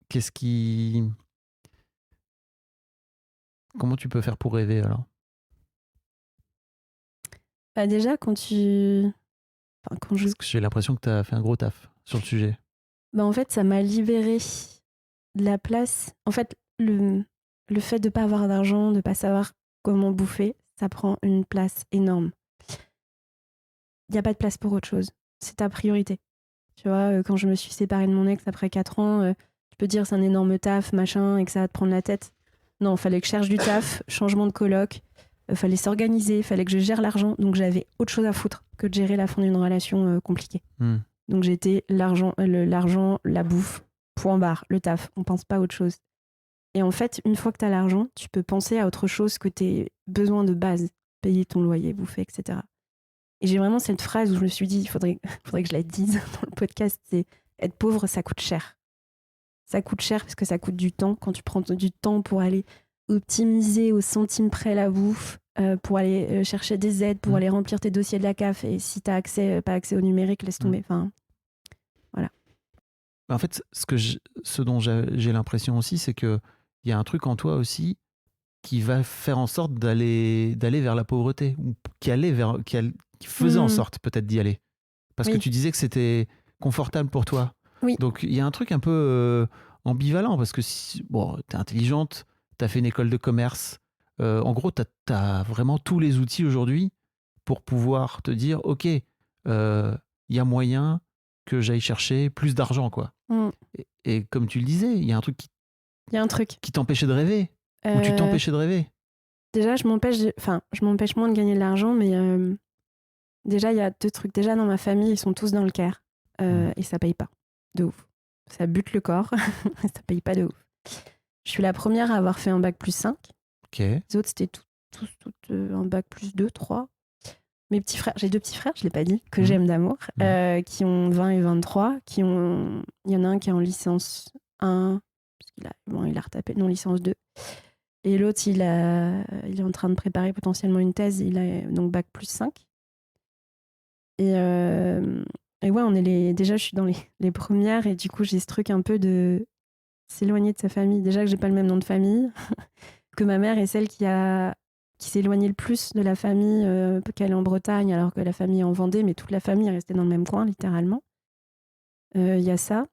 Qu'est-ce qui... Comment tu peux faire pour rêver, alors? Bah déjà, quand tu... Enfin, quand je... Parce que j'ai l'impression que t'as fait un gros taf sur le sujet. Bah en fait, ça m'a libéré de la place. En fait, le fait de pas avoir d'argent, de pas savoir comment bouffer, ça prend une place énorme. Il n'y a pas de place pour autre chose. C'est ta priorité. Tu vois, quand je me suis séparée de mon ex après 4 ans, tu peux dire c'est un énorme taf, machin, et que ça va te prendre la tête. Non, il fallait que je cherche du taf, changement de coloc, fallait s'organiser, fallait que je gère l'argent. Donc j'avais autre chose à foutre que de gérer la fin d'une relation compliquée. Donc j'étais l'argent, la bouffe, point barre, le taf. On pense pas à autre chose. Et en fait, une fois que tu as l'argent, tu peux penser à autre chose que tes besoins de base. Payer ton loyer, bouffer, etc. Et j'ai vraiment cette phrase où je me suis dit, il faudrait que je la dise dans le podcast, c'est être pauvre, ça coûte cher. Ça coûte cher parce que ça coûte du temps. Quand tu prends du temps pour aller optimiser au centime près la bouffe, pour aller chercher des aides, pour aller remplir tes dossiers de la CAF, et si tu n'as pas accès au numérique, laisse tomber. Enfin, voilà. En fait, ce dont j'ai l'impression aussi, c'est qu'il y a un truc en toi aussi qui va faire en sorte d'aller vers la pauvreté, ou qui faisait en sorte peut-être d'y aller. Parce que tu disais que c'était confortable pour toi. Oui. Donc il y a un truc un peu ambivalent, parce que bon, tu es intelligente, tu as fait une école de commerce, en gros, tu as vraiment tous les outils aujourd'hui pour pouvoir te dire, ok, il y a moyen que j'aille chercher plus d'argent, quoi. Et comme tu le disais, il y a un truc qui t'empêchait de rêver, ou tu t'empêchais de rêver. Déjà, je m'empêche moins de gagner de l'argent, mais déjà, il y a 2 trucs. Déjà, dans ma famille, ils sont tous dans le Caire, et ça paye pas. De ouf. Ça bute le corps, ça paye pas de ouf. Je suis la première à avoir fait un bac plus 5. Okay. Les autres, c'était tous un bac plus 2, 3. Mes petits frères, j'ai 2 petits frères, je l'ai pas dit, que j'aime d'amour, qui ont 20 et 23, il y en a un qui est en licence 1, parce qu'il a retapé, non, licence 2. Et l'autre, il est en train de préparer potentiellement une thèse, il a donc bac plus 5. Et ouais, déjà, je suis dans les premières, et du coup, j'ai ce truc un peu de s'éloigner de sa famille. Déjà que j'ai pas le même nom de famille, que ma mère est celle qui s'est éloignée le plus de la famille, qu'elle est en Bretagne, alors que la famille est en Vendée, mais toute la famille est restée dans le même coin, littéralement. Il y a ça.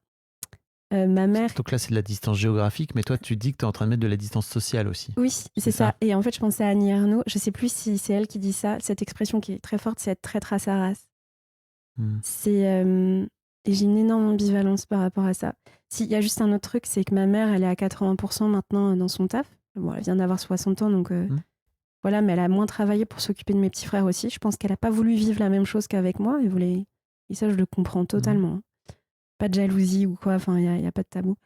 Ma mère... Donc là, c'est de la distance géographique, mais toi, tu dis que tu es en train de mettre de la distance sociale aussi. Oui, c'est ça. Et en fait, je pensais à Annie Ernaux. Je sais plus si c'est elle qui dit ça. Cette expression qui est très forte, c'est être traître à sa race. Et j'ai une énorme ambivalence par rapport à ça. Il y a juste un autre truc, c'est que ma mère, elle est à 80% maintenant dans son taf. Bon, elle vient d'avoir 60 ans, donc voilà, mais elle a moins travaillé pour s'occuper de mes petits frères aussi. Je pense qu'elle n'a pas voulu vivre la même chose qu'avec moi. Et ça, je le comprends totalement. Pas de jalousie ou quoi, enfin, il n'y a pas de tabou.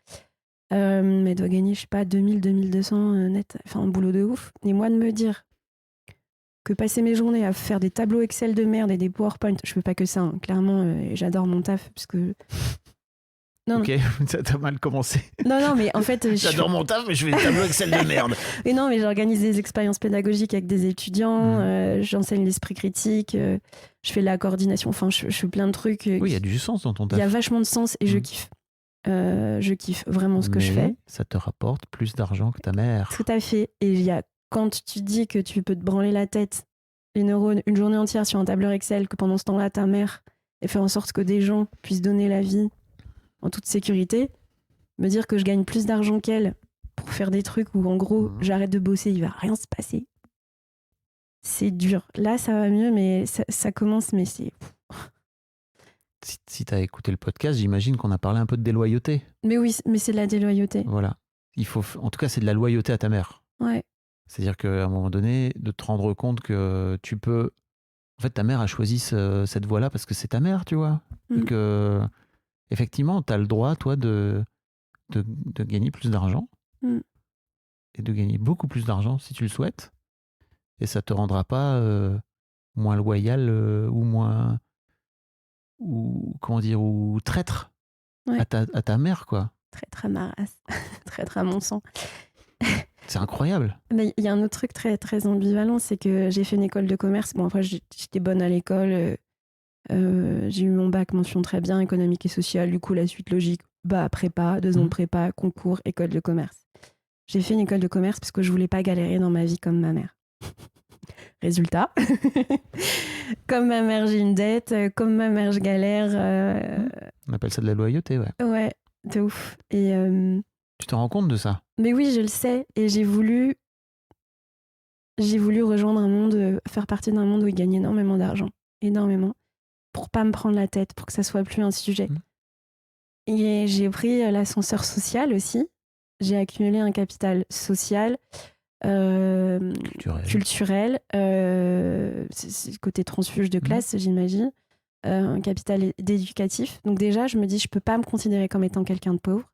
Mais elle doit gagner, je sais pas, 2000, 2200 net, enfin, un boulot de ouf. Et moi, de me dire que passer mes journées à faire des tableaux Excel de merde et des PowerPoint, je fais pas que ça, hein. Clairement, j'adore mon taf, parce que Non, Ok, ça t'a mal commencé. non, mais en fait, J'adore mon taf, mais je fais des tableaux Excel de merde. mais non, mais j'organise des expériences pédagogiques avec des étudiants, Mhm. j'enseigne l'esprit critique, je fais la coordination, enfin, je fais plein de trucs. Oui, il y a du sens dans ton Il y a taf. vachement de sens et je Mhm. kiffe. Je kiffe vraiment ce que je fais. Mais ça te rapporte plus d'argent que ta mère. Tout à fait. Et quand tu dis que tu peux te branler la tête, les neurones, une journée entière sur un tableur Excel, que pendant ce temps-là, ta mère, et faire en sorte que des gens puissent donner la vie en toute sécurité, me dire que je gagne plus d'argent qu'elle pour faire des trucs où, en gros, Mhm. j'arrête de bosser, il va rien se passer. C'est dur. Là, ça va mieux, mais ça commence, mais c'est... Si tu as écouté le podcast, j'imagine qu'on a parlé un peu de déloyauté. Mais oui, mais c'est de la déloyauté. Voilà. En tout cas, c'est de la loyauté à ta mère. Ouais. C'est-à-dire qu'à un moment donné, de te rendre compte que tu peux. En fait, ta mère a choisi cette voie-là parce que c'est ta mère, tu vois. Et Mm. que, effectivement, tu as le droit, toi, de gagner plus d'argent. Mm. Et de gagner beaucoup plus d'argent si tu le souhaites. Et ça te rendra pas moins loyal ou moins. Ou, comment dire, ou traître Ouais. à ta mère, quoi. Traître à ma race. Traître à mon sang. C'est incroyable. Mais il y a un autre truc très, très ambivalent, c'est que j'ai fait une école de commerce. Bon, après, j'étais bonne à l'école. J'ai eu mon bac mention très bien, économique et sociale. Du coup, la suite logique, prépa, 2 ans de Mhm. prépa, concours, école de commerce. J'ai fait une école de commerce parce que je voulais pas galérer dans ma vie comme ma mère. Résultat, comme ma mère, j'ai une dette. Comme ma mère, je galère. On appelle ça de la loyauté, ouais. Ouais, de ouf. Et, Tu te rends compte de ça? mais oui, je le sais. Et j'ai voulu rejoindre un monde, faire partie d'un monde où il gagne énormément d'argent. Énormément. Pour pas me prendre la tête, pour que ça soit plus un sujet. Mhm. Et j'ai pris l'ascenseur social aussi. J'ai accumulé un capital social, culturel, c'est le côté transfuge de classe, j'imagine, un capital éducatif. Donc déjà, je me dis, je peux pas me considérer comme étant quelqu'un de pauvre.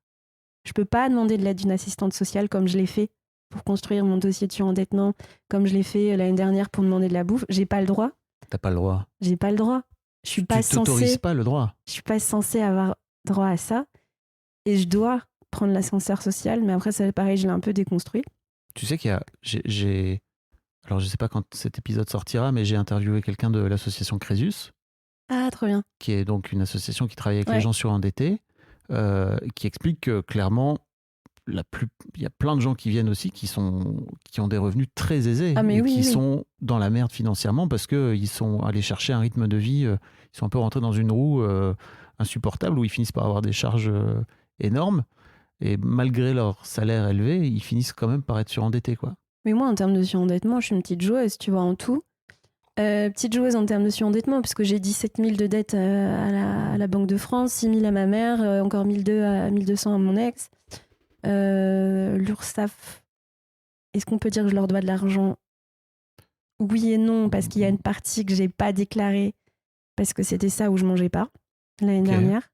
Je peux pas demander de l'aide d'une assistante sociale comme je l'ai fait pour construire mon dossier de surendettement, comme je l'ai fait l'année dernière pour demander de la bouffe. J'ai pas le droit. T'as pas le droit. J'ai pas le droit. Je suis Tu pas t'autorises censée. pas le droit. Je suis pas censée avoir droit à ça. Et je dois prendre l'ascenseur social, mais après, c'est pareil, je l'ai un peu déconstruit. Tu sais qu'il y a. Alors, je sais pas quand cet épisode sortira, mais j'ai interviewé quelqu'un de l'association Crésus, Ah, trop bien. qui est donc une association qui travaille avec les Ouais. gens surendettés, qui explique que clairement, il y a plein de gens qui viennent aussi qui ont des revenus très aisés Ah, mais et oui, qui oui. sont dans la merde financièrement parce qu'ils sont allés chercher un rythme de vie, ils sont un peu rentrés dans une roue insupportable où ils finissent par avoir des charges énormes et malgré leur salaire élevé, ils finissent quand même par être surendettés, quoi. Mais moi, en termes de surendettement, je suis une petite joueuse, tu vois, en tout. Petite joueuse en termes de surendettement, parce que j'ai 17 000 de dettes à la Banque de France, 6 000 à ma mère, encore 1 200 à mon ex. L'URSSAF, est-ce qu'on peut dire que je leur dois de l'argent? Oui et non, parce qu'il y a une partie que j'ai pas déclarée, parce que c'était ça où je mangeais pas l'année dernière.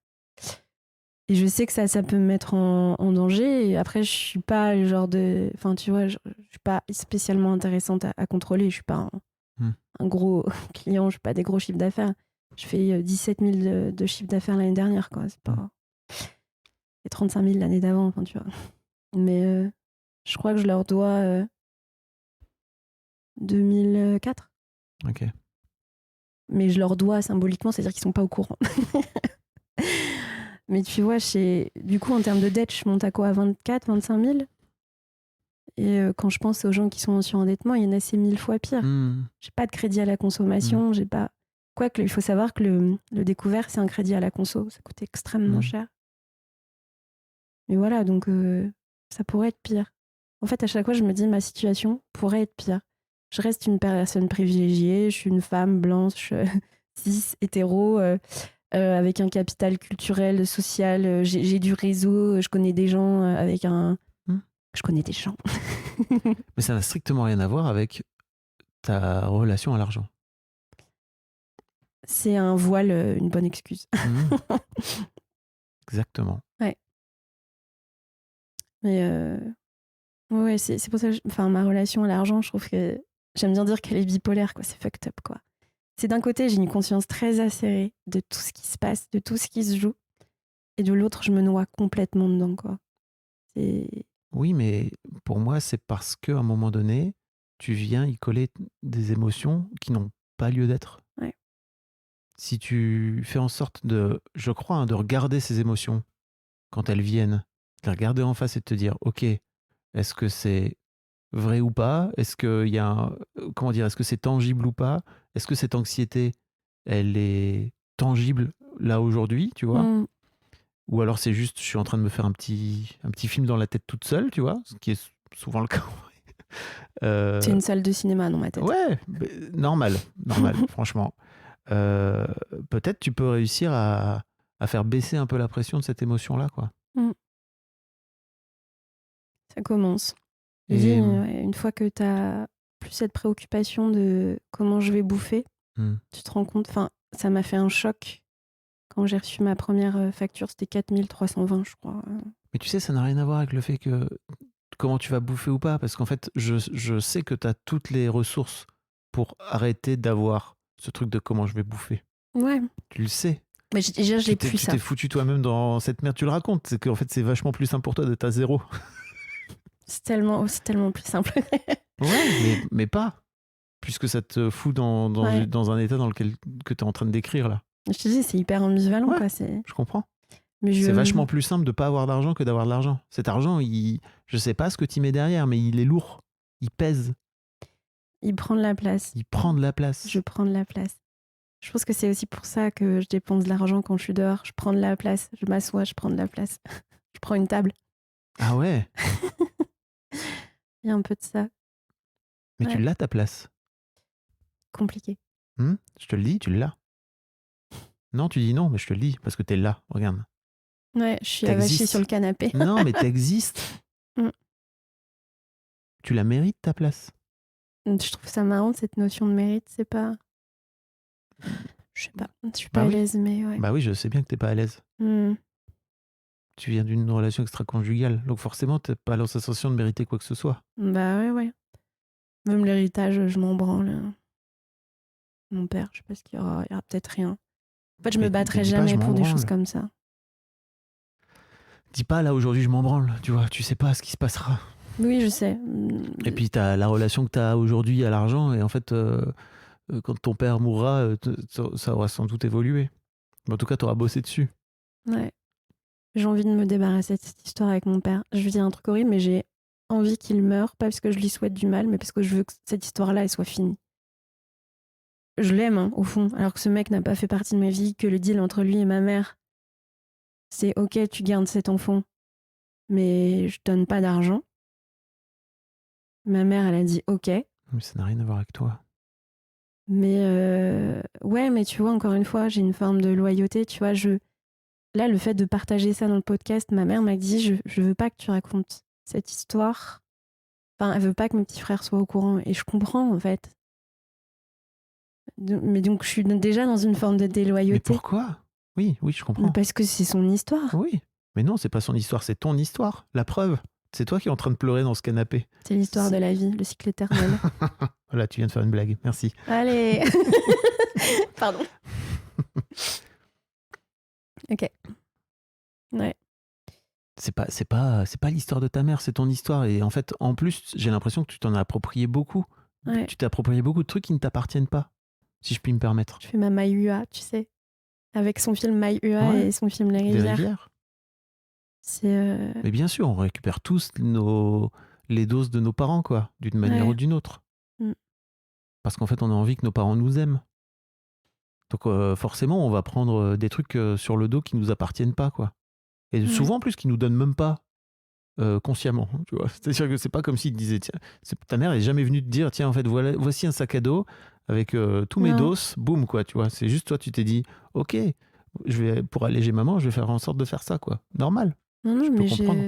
Et je sais que ça peut me mettre en danger. Et après, je suis pas le genre de... Enfin, tu vois, je suis pas spécialement intéressante à contrôler. Je suis pas un gros client, je fais pas des gros chiffres d'affaires. Je fais 17 000 de chiffre d'affaires l'année dernière, quoi. C'est pas... Et 35 000 l'année d'avant, enfin, tu vois. Mais je crois que je leur dois 2004. Ok. Mais je leur dois symboliquement, c'est-à-dire qu'ils sont pas au courant. Mais tu vois, du coup, en termes de dette, je monte à quoi? À 24, 25 000? Et quand je pense aux gens qui sont en surendettement, il y en a c'est 1000 fois pire. J'ai pas de crédit à la consommation, j'ai pas... Quoique, il faut savoir que le découvert, c'est un crédit à la conso. Ça coûte extrêmement cher. Mais voilà, donc ça pourrait être pire. En fait, à chaque fois, je me dis, ma situation pourrait être pire. Je reste une personne privilégiée, je suis une femme blanche, cis, hétéro, avec un capital culturel, social, j'ai du réseau, je connais des gens avec un... Je connais des gens. Mais ça n'a strictement rien à voir avec ta relation à l'argent. C'est un voile, une bonne excuse. Exactement. Ouais. Mais ouais, c'est pour ça que ma relation à l'argent, je trouve que j'aime bien dire qu'elle est bipolaire, quoi. C'est fucked up, quoi. C'est d'un côté, j'ai une conscience très acérée de tout ce qui se passe, de tout ce qui se joue. Et de l'autre, je me noie complètement dedans, quoi. C'est... Oui, mais pour moi, c'est parce qu'à un moment donné, tu viens y coller des émotions qui n'ont pas lieu d'être. Ouais. Si tu fais en sorte de, je crois, de regarder ces émotions quand elles viennent, de les regarder en face et de te dire, ok, est-ce que c'est vrai ou pas? Est-ce qu'il y a comment dire, est-ce que c'est tangible ou pas? Est-ce que cette anxiété, elle est tangible là aujourd'hui, tu vois? Mm. Ou alors c'est juste, je suis en train de me faire un petit film dans la tête toute seule, tu vois? Ce qui est souvent le cas. C'est une salle de cinéma dans ma tête. Ouais, normal, franchement. Euh, Peut-être tu peux réussir à faire baisser un peu la pression de cette émotion-là, quoi. Mm. Ça commence. Je dis, Et une fois que tu as plus cette préoccupation de comment je vais bouffer, tu te rends compte, enfin, ça m'a fait un choc. Quand j'ai reçu ma première facture, c'était 4320, je crois. mais tu sais, ça n'a rien à voir avec le fait que comment tu vas bouffer ou pas, parce qu'en fait, je sais que tu as toutes les ressources pour arrêter d'avoir ce truc de comment je vais bouffer. Ouais. Tu le sais. Mais déjà, j'ai plus Tu ça. t'es foutu toi-même dans cette merde, tu le racontes. C'est qu'en fait, c'est vachement plus simple pour toi d'être à zéro. C'est tellement plus simple. Ouais, mais pas. Puisque ça te fout Ouais. dans un état dans lequel que tu es en train de décrire là. Je te dis, c'est hyper ambivalent, Ouais. quoi. Je comprends. Mais C'est vachement plus simple de pas avoir d'argent que d'avoir de l'argent. Cet argent, je sais pas ce que tu mets derrière, mais il est lourd. Il pèse. Il prend de la place. Il prend de la place. Je prends de la place. Je pense que c'est aussi pour ça que je dépense de l'argent quand je suis dehors. Je prends de la place. Je m'assois, je prends de la place. Je prends une table. Ah ouais. Il y a un peu de ça. Mais Ouais. tu l'as ta place. Compliqué. Je te le dis, tu l'as. Non, tu dis non, mais je te le dis parce que t'es là. Regarde. Ouais, je suis avachée T'existes. sur le canapé. Non, mais t'existes. Mm. Tu la mérites ta place. Je trouve ça marrant, cette notion de mérite. C'est pas... Je sais pas. Je suis pas Bah à oui. l'aise, mais ouais. Bah oui, je sais bien que t'es pas à l'aise. Tu viens d'une relation extra-conjugale, donc forcément t'as pas la sensation de mériter quoi que ce soit. Bah ouais. Même l'héritage, je m'en branle. Mon père, je sais pas ce qu'il y aura. Il y aura peut-être rien. En fait, je me Mais battrai dis pas, je jamais m'en pour des branle. choses comme ça. Dis pas là aujourd'hui je m'en branle, tu vois, tu sais pas ce qui se passera. Oui, je sais. Et puis t'as la relation que t'as aujourd'hui à l'argent, et en fait, quand ton père mourra, ça aura sans doute évolué. Mais en tout cas, t'auras bossé dessus. Ouais. J'ai envie de me débarrasser de cette histoire avec mon père. Je vais dire un truc horrible, mais j'ai envie qu'il meure, pas parce que je lui souhaite du mal, mais parce que je veux que cette histoire-là, elle soit finie. Je l'aime, hein, au fond, alors que ce mec n'a pas fait partie de ma vie, que le deal entre lui et ma mère, c'est ok, tu gardes cet enfant, mais je donne pas d'argent. Ma mère, elle a dit ok. Mais ça n'a rien à voir avec toi. Mais ouais, mais tu vois, encore une fois, j'ai une forme de loyauté, tu vois, là, le fait de partager ça dans le podcast, ma mère m'a dit, je veux pas que tu racontes cette histoire. Enfin, elle veut pas que mes petits frères soient au courant. Et je comprends, en fait. Mais donc, je suis déjà dans une forme de déloyauté. Mais pourquoi ? Oui, je comprends. Parce que c'est son histoire. Oui, mais non, c'est pas son histoire, c'est ton histoire. La preuve, c'est toi qui es en train de pleurer dans ce canapé. C'est l'histoire de la vie, le cycle éternel. Voilà, tu viens de faire une blague, merci. Allez. Pardon. Ok. Ouais. C'est pas l'histoire de ta mère, c'est ton histoire. Et en fait, en plus, j'ai l'impression que tu t'en as approprié beaucoup. Ouais. Tu t'es approprié beaucoup de trucs qui ne t'appartiennent pas, si je puis me permettre. Je fais ma Maïua, tu sais. Avec son film Maïua Ouais. et son film Les Des Rivières. rivières. C'est Mais bien sûr, on récupère tous les doses de nos parents, quoi, d'une manière Ouais. ou d'une autre. Mm. Parce qu'en fait, on a envie que nos parents nous aiment. Donc forcément, on va prendre des trucs sur le dos qui nous appartiennent pas, quoi. Et Ouais. souvent, en plus, qui nous donnent même pas consciemment. Tu vois, c'est-à-dire que c'est pas comme s'il te disait, tiens, ta mère est jamais venue te dire, tiens, en fait, voici un sac à dos avec tous mes Non. doses, boum, quoi. Tu vois, c'est juste toi, tu t'es dit, ok, pour alléger maman, je vais faire en sorte de faire ça, quoi. Normal. Non, Je peux mais comprendre.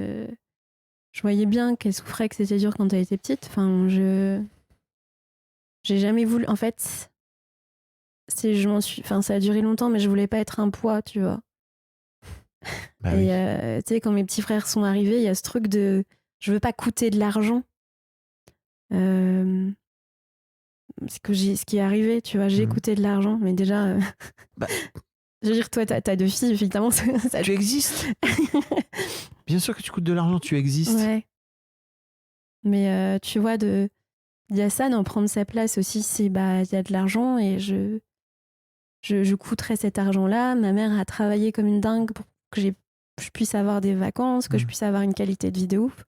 je voyais bien qu'elle souffrait, que c'était dur quand elle était petite. Enfin, j'ai jamais voulu. En fait, enfin, ça a duré longtemps, mais je voulais pas être un poids, tu vois. Bah Et oui. tu sais, quand mes petits frères sont arrivés, il y a ce truc de je veux pas coûter de l'argent. Ce qui est arrivé, tu vois, j'ai coûté de l'argent, mais déjà. Bah, Je veux dire, toi, t'as 2 filles, évidemment. Ça... Tu existes. Bien sûr que tu coûtes de l'argent, tu existes. Ouais. Mais tu vois, il y a ça, d'en prendre sa place aussi, c'est il y a de l'argent et je coûterais cet argent-là. Ma mère a travaillé comme une dingue pour que je puisse avoir des vacances, que je puisse avoir une qualité de vie de ouf.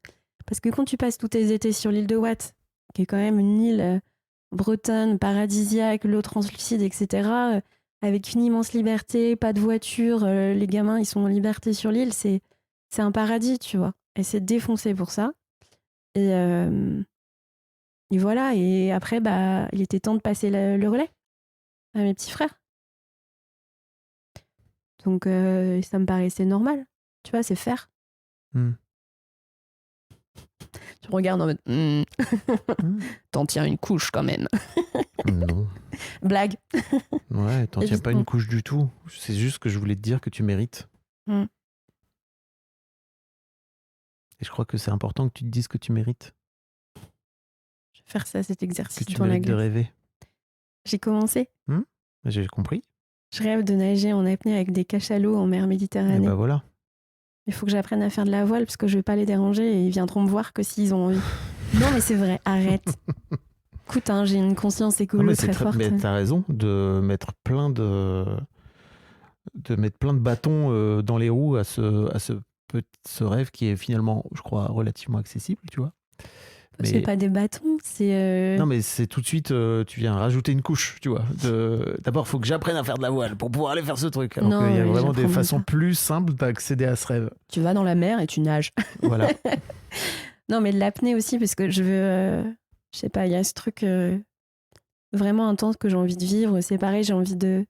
Parce que quand tu passes tous tes étés sur l'île de Watt, qui est quand même une île bretonne, paradisiaque, l'eau translucide, etc., avec une immense liberté, pas de voiture, les gamins, ils sont en liberté sur l'île, c'est un paradis, tu vois. Et c'est défoncé pour ça. Et voilà. Et après, il était temps de passer le relais à mes petits frères. Donc, ça me paraissait normal. Tu vois, c'est faire. Tu me regardes en mode t'en tiens une couche quand même. Non. Blague. Ouais, t'en tiens pas une couche du tout. C'est juste que je voulais te dire que tu mérites. Et je crois que c'est important que tu te dises que tu mérites. Je vais faire ça, cet exercice. Que tu mérites de rêver. J'ai commencé. J'ai compris. Je rêve de nager en apnée avec des cachalots en mer Méditerranée. Et bah voilà. Il faut que j'apprenne à faire de la voile parce que je vais pas les déranger et ils viendront me voir que s'ils ont envie. Non, mais c'est vrai, arrête. Écoute, j'ai une conscience écolo très forte. Mais t'as raison de mettre plein de bâtons dans les roues à ce rêve qui est finalement, je crois, relativement accessible, tu vois. Mais... C'est pas des bâtons, c'est... Non, mais c'est tout de suite, tu viens rajouter une couche, tu vois. D'abord, il faut que j'apprenne à faire de la voile pour pouvoir aller faire ce truc. Alors qu'il y a vraiment des façons plus simples d'accéder à ce rêve. Tu vas dans la mer et tu nages. Voilà. Non, mais de l'apnée aussi, parce que je veux... je sais pas, il y a ce truc vraiment intense que j'ai envie de vivre. C'est pareil, j'ai envie de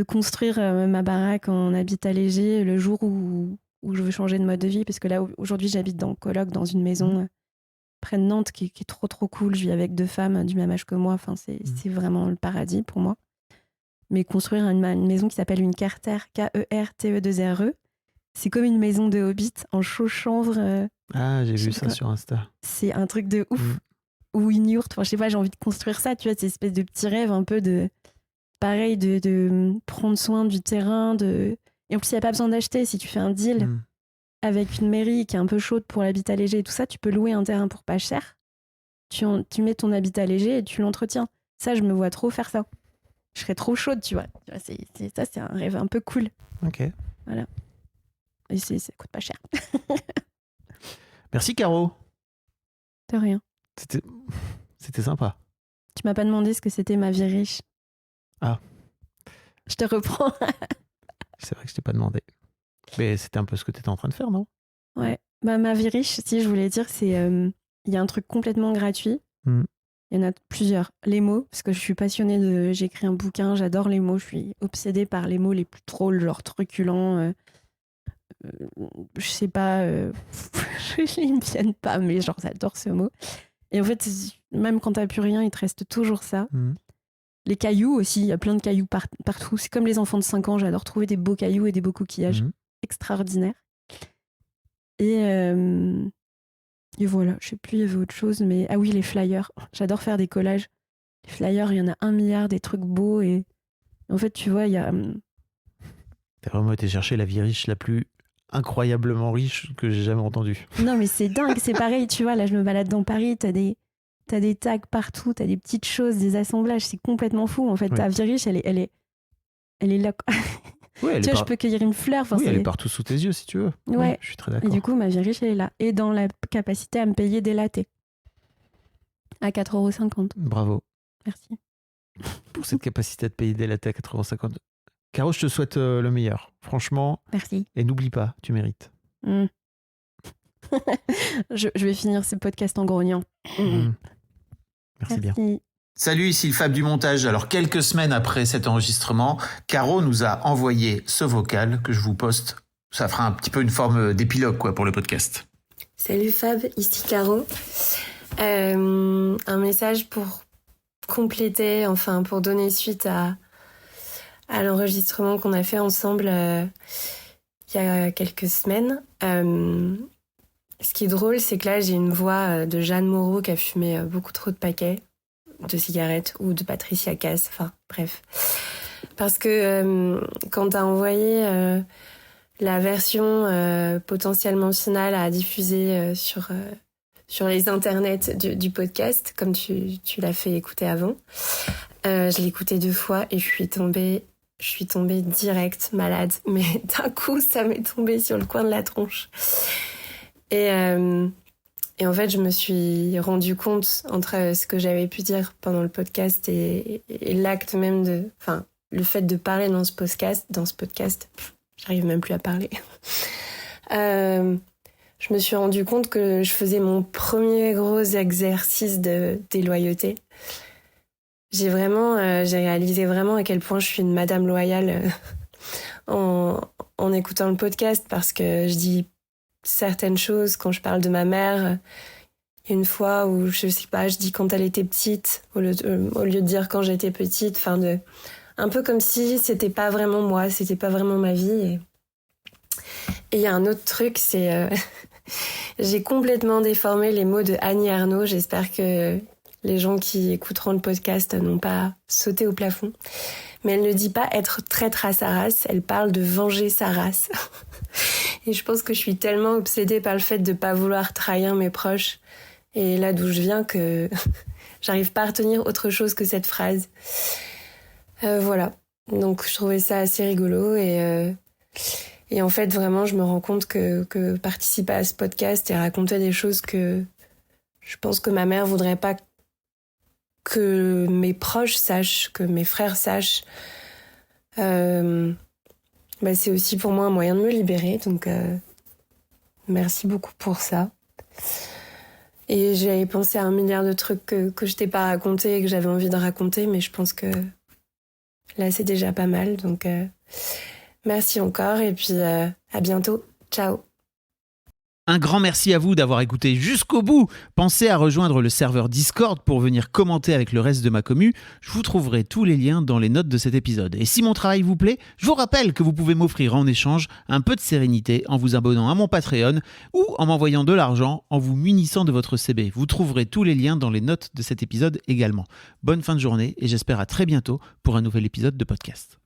construire ma baraque en habitat léger le jour où je veux changer de mode de vie. Parce que là, aujourd'hui, j'habite en coloc dans une maison... près de Nantes qui est trop trop cool. Je vis avec 2 femmes du même âge que moi. Enfin, c'est vraiment le paradis pour moi. Mais construire une maison qui s'appelle une Carter, K-E-R-T-E-2-R-E, c'est comme une maison de hobbit en chaud chanvre. Ah, j'ai vu ça sur Insta. C'est un truc de ouf. Ou une yourte. Enfin, je sais pas, j'ai envie de construire ça. Tu vois, c'est une espèce de petit rêve un peu de... Pareil, de prendre soin du terrain. Et en plus, il n'y a pas besoin d'acheter. Si tu fais un deal... avec une mairie qui est un peu chaude pour l'habitat léger et tout ça, tu peux louer un terrain pour pas cher. Tu mets ton habitat léger et tu l'entretiens. Ça, je me vois trop faire ça. Je serais trop chaude, tu vois. C'est un rêve un peu cool. Ok. Voilà. Et ça coûte pas cher. Merci, Caro. De rien. C'était sympa. Tu m'as pas demandé ce que c'était ma vie riche. Ah. Je te reprends. C'est vrai que je t'ai pas demandé. Mais c'était un peu ce que tu étais en train de faire, non? Ouais. Ma vie riche, si je voulais dire, c'est... Il y a un truc complètement gratuit. Il y en a plusieurs. Les mots, parce que je suis passionnée j'ai écrit un bouquin, j'adore les mots, je suis obsédée par les mots les plus drôles, genre truculents. Je sais pas, ils me viennent pas, mais genre j'adore ce mot. Et en fait, même quand t'as plus rien, il te reste toujours ça. Les cailloux aussi, il y a plein de cailloux partout. C'est comme les enfants de 5 ans, j'adore trouver des beaux cailloux et des beaux coquillages. Extraordinaire. Et voilà, je sais plus, il y avait autre chose, mais ah oui, les flyers. J'adore faire des collages. Les flyers, il y en a 1 milliard, des trucs beaux. Et en fait, tu vois, il y a... T'as vraiment été chercher la vie riche la plus incroyablement riche que j'ai jamais entendue. Non, mais c'est dingue, c'est pareil, tu vois, là, je me balade dans Paris, t'as des tags partout, t'as des petites choses, des assemblages, c'est complètement fou. En fait, ta vie riche, elle est là. Ouais, tu vois, je peux cueillir une fleur. Oui, elle est partout sous tes yeux, si tu veux. Ouais. Ouais, je suis très d'accord. Et du coup, ma vie riche, elle est là. Et dans la capacité à me payer des lattés. À 4,50 €. Bravo. Merci. Pour cette capacité de payer des lattés à 4,50 €. Caro, je te souhaite le meilleur. Franchement. Merci. Et n'oublie pas, tu mérites. Je vais finir ce podcast en grognant. Merci bien. Salut, ici le Fab du montage. Alors, quelques semaines après cet enregistrement, Caro nous a envoyé ce vocal que je vous poste. Ça fera un petit peu une forme d'épilogue, quoi, pour le podcast. Salut Fab, ici Caro. Un message pour compléter, enfin, pour donner suite à l'enregistrement qu'on a fait ensemble il y a quelques semaines. Ce qui est drôle, c'est que là, j'ai une voix de Jeanne Moreau qui a fumé beaucoup trop de paquets de cigarettes ou de Patricia Cass, enfin bref. Parce que quand t'as envoyé la version potentiellement finale à diffuser sur les internets du podcast, comme tu l'as fait écouter avant, je l'ai écouté 2 fois et je suis tombée direct malade. Mais d'un coup, ça m'est tombé sur le coin de la tronche. Et en fait, je me suis rendu compte entre ce que j'avais pu dire pendant le podcast et l'acte même le fait de parler dans ce podcast, j'arrive même plus à parler. Je me suis rendu compte que je faisais mon premier gros exercice de déloyauté. J'ai réalisé vraiment à quel point je suis une madame loyale en écoutant le podcast, parce que je dis certaines choses quand je parle de ma mère. Une fois où, je sais pas, je dis quand elle était petite au lieu de dire quand j'étais petite, un peu comme si c'était pas vraiment moi, c'était pas vraiment ma vie. Et il y a un autre truc, c'est j'ai complètement déformé les mots de Annie Ernaux. J'espère que les gens qui écouteront le podcast n'ont pas sauté au plafond. Mais elle ne dit pas être traître à sa race, elle parle de venger sa race. Et je pense que je suis tellement obsédée par le fait de pas vouloir trahir mes proches, et là d'où je viens, que j'arrive pas à retenir autre chose que cette phrase. Voilà. Donc je trouvais ça assez rigolo, et en fait vraiment je me rends compte que participer à ce podcast et raconter des choses que je pense que ma mère voudrait pas que mes proches sachent, que mes frères sachent, c'est aussi pour moi un moyen de me libérer. Donc merci beaucoup pour ça. Et j'avais pensé à 1 milliard de trucs que je t'ai pas raconté et que j'avais envie de raconter, mais je pense que là c'est déjà pas mal. Donc merci encore, et puis à bientôt. Ciao. Un grand merci à vous d'avoir écouté jusqu'au bout. Pensez à rejoindre le serveur Discord pour venir commenter avec le reste de ma commu. Je vous trouverai tous les liens dans les notes de cet épisode. Et si mon travail vous plaît, je vous rappelle que vous pouvez m'offrir en échange un peu de sérénité en vous abonnant à mon Patreon ou en m'envoyant de l'argent en vous munissant de votre CB. Vous trouverez tous les liens dans les notes de cet épisode également. Bonne fin de journée et j'espère à très bientôt pour un nouvel épisode de podcast.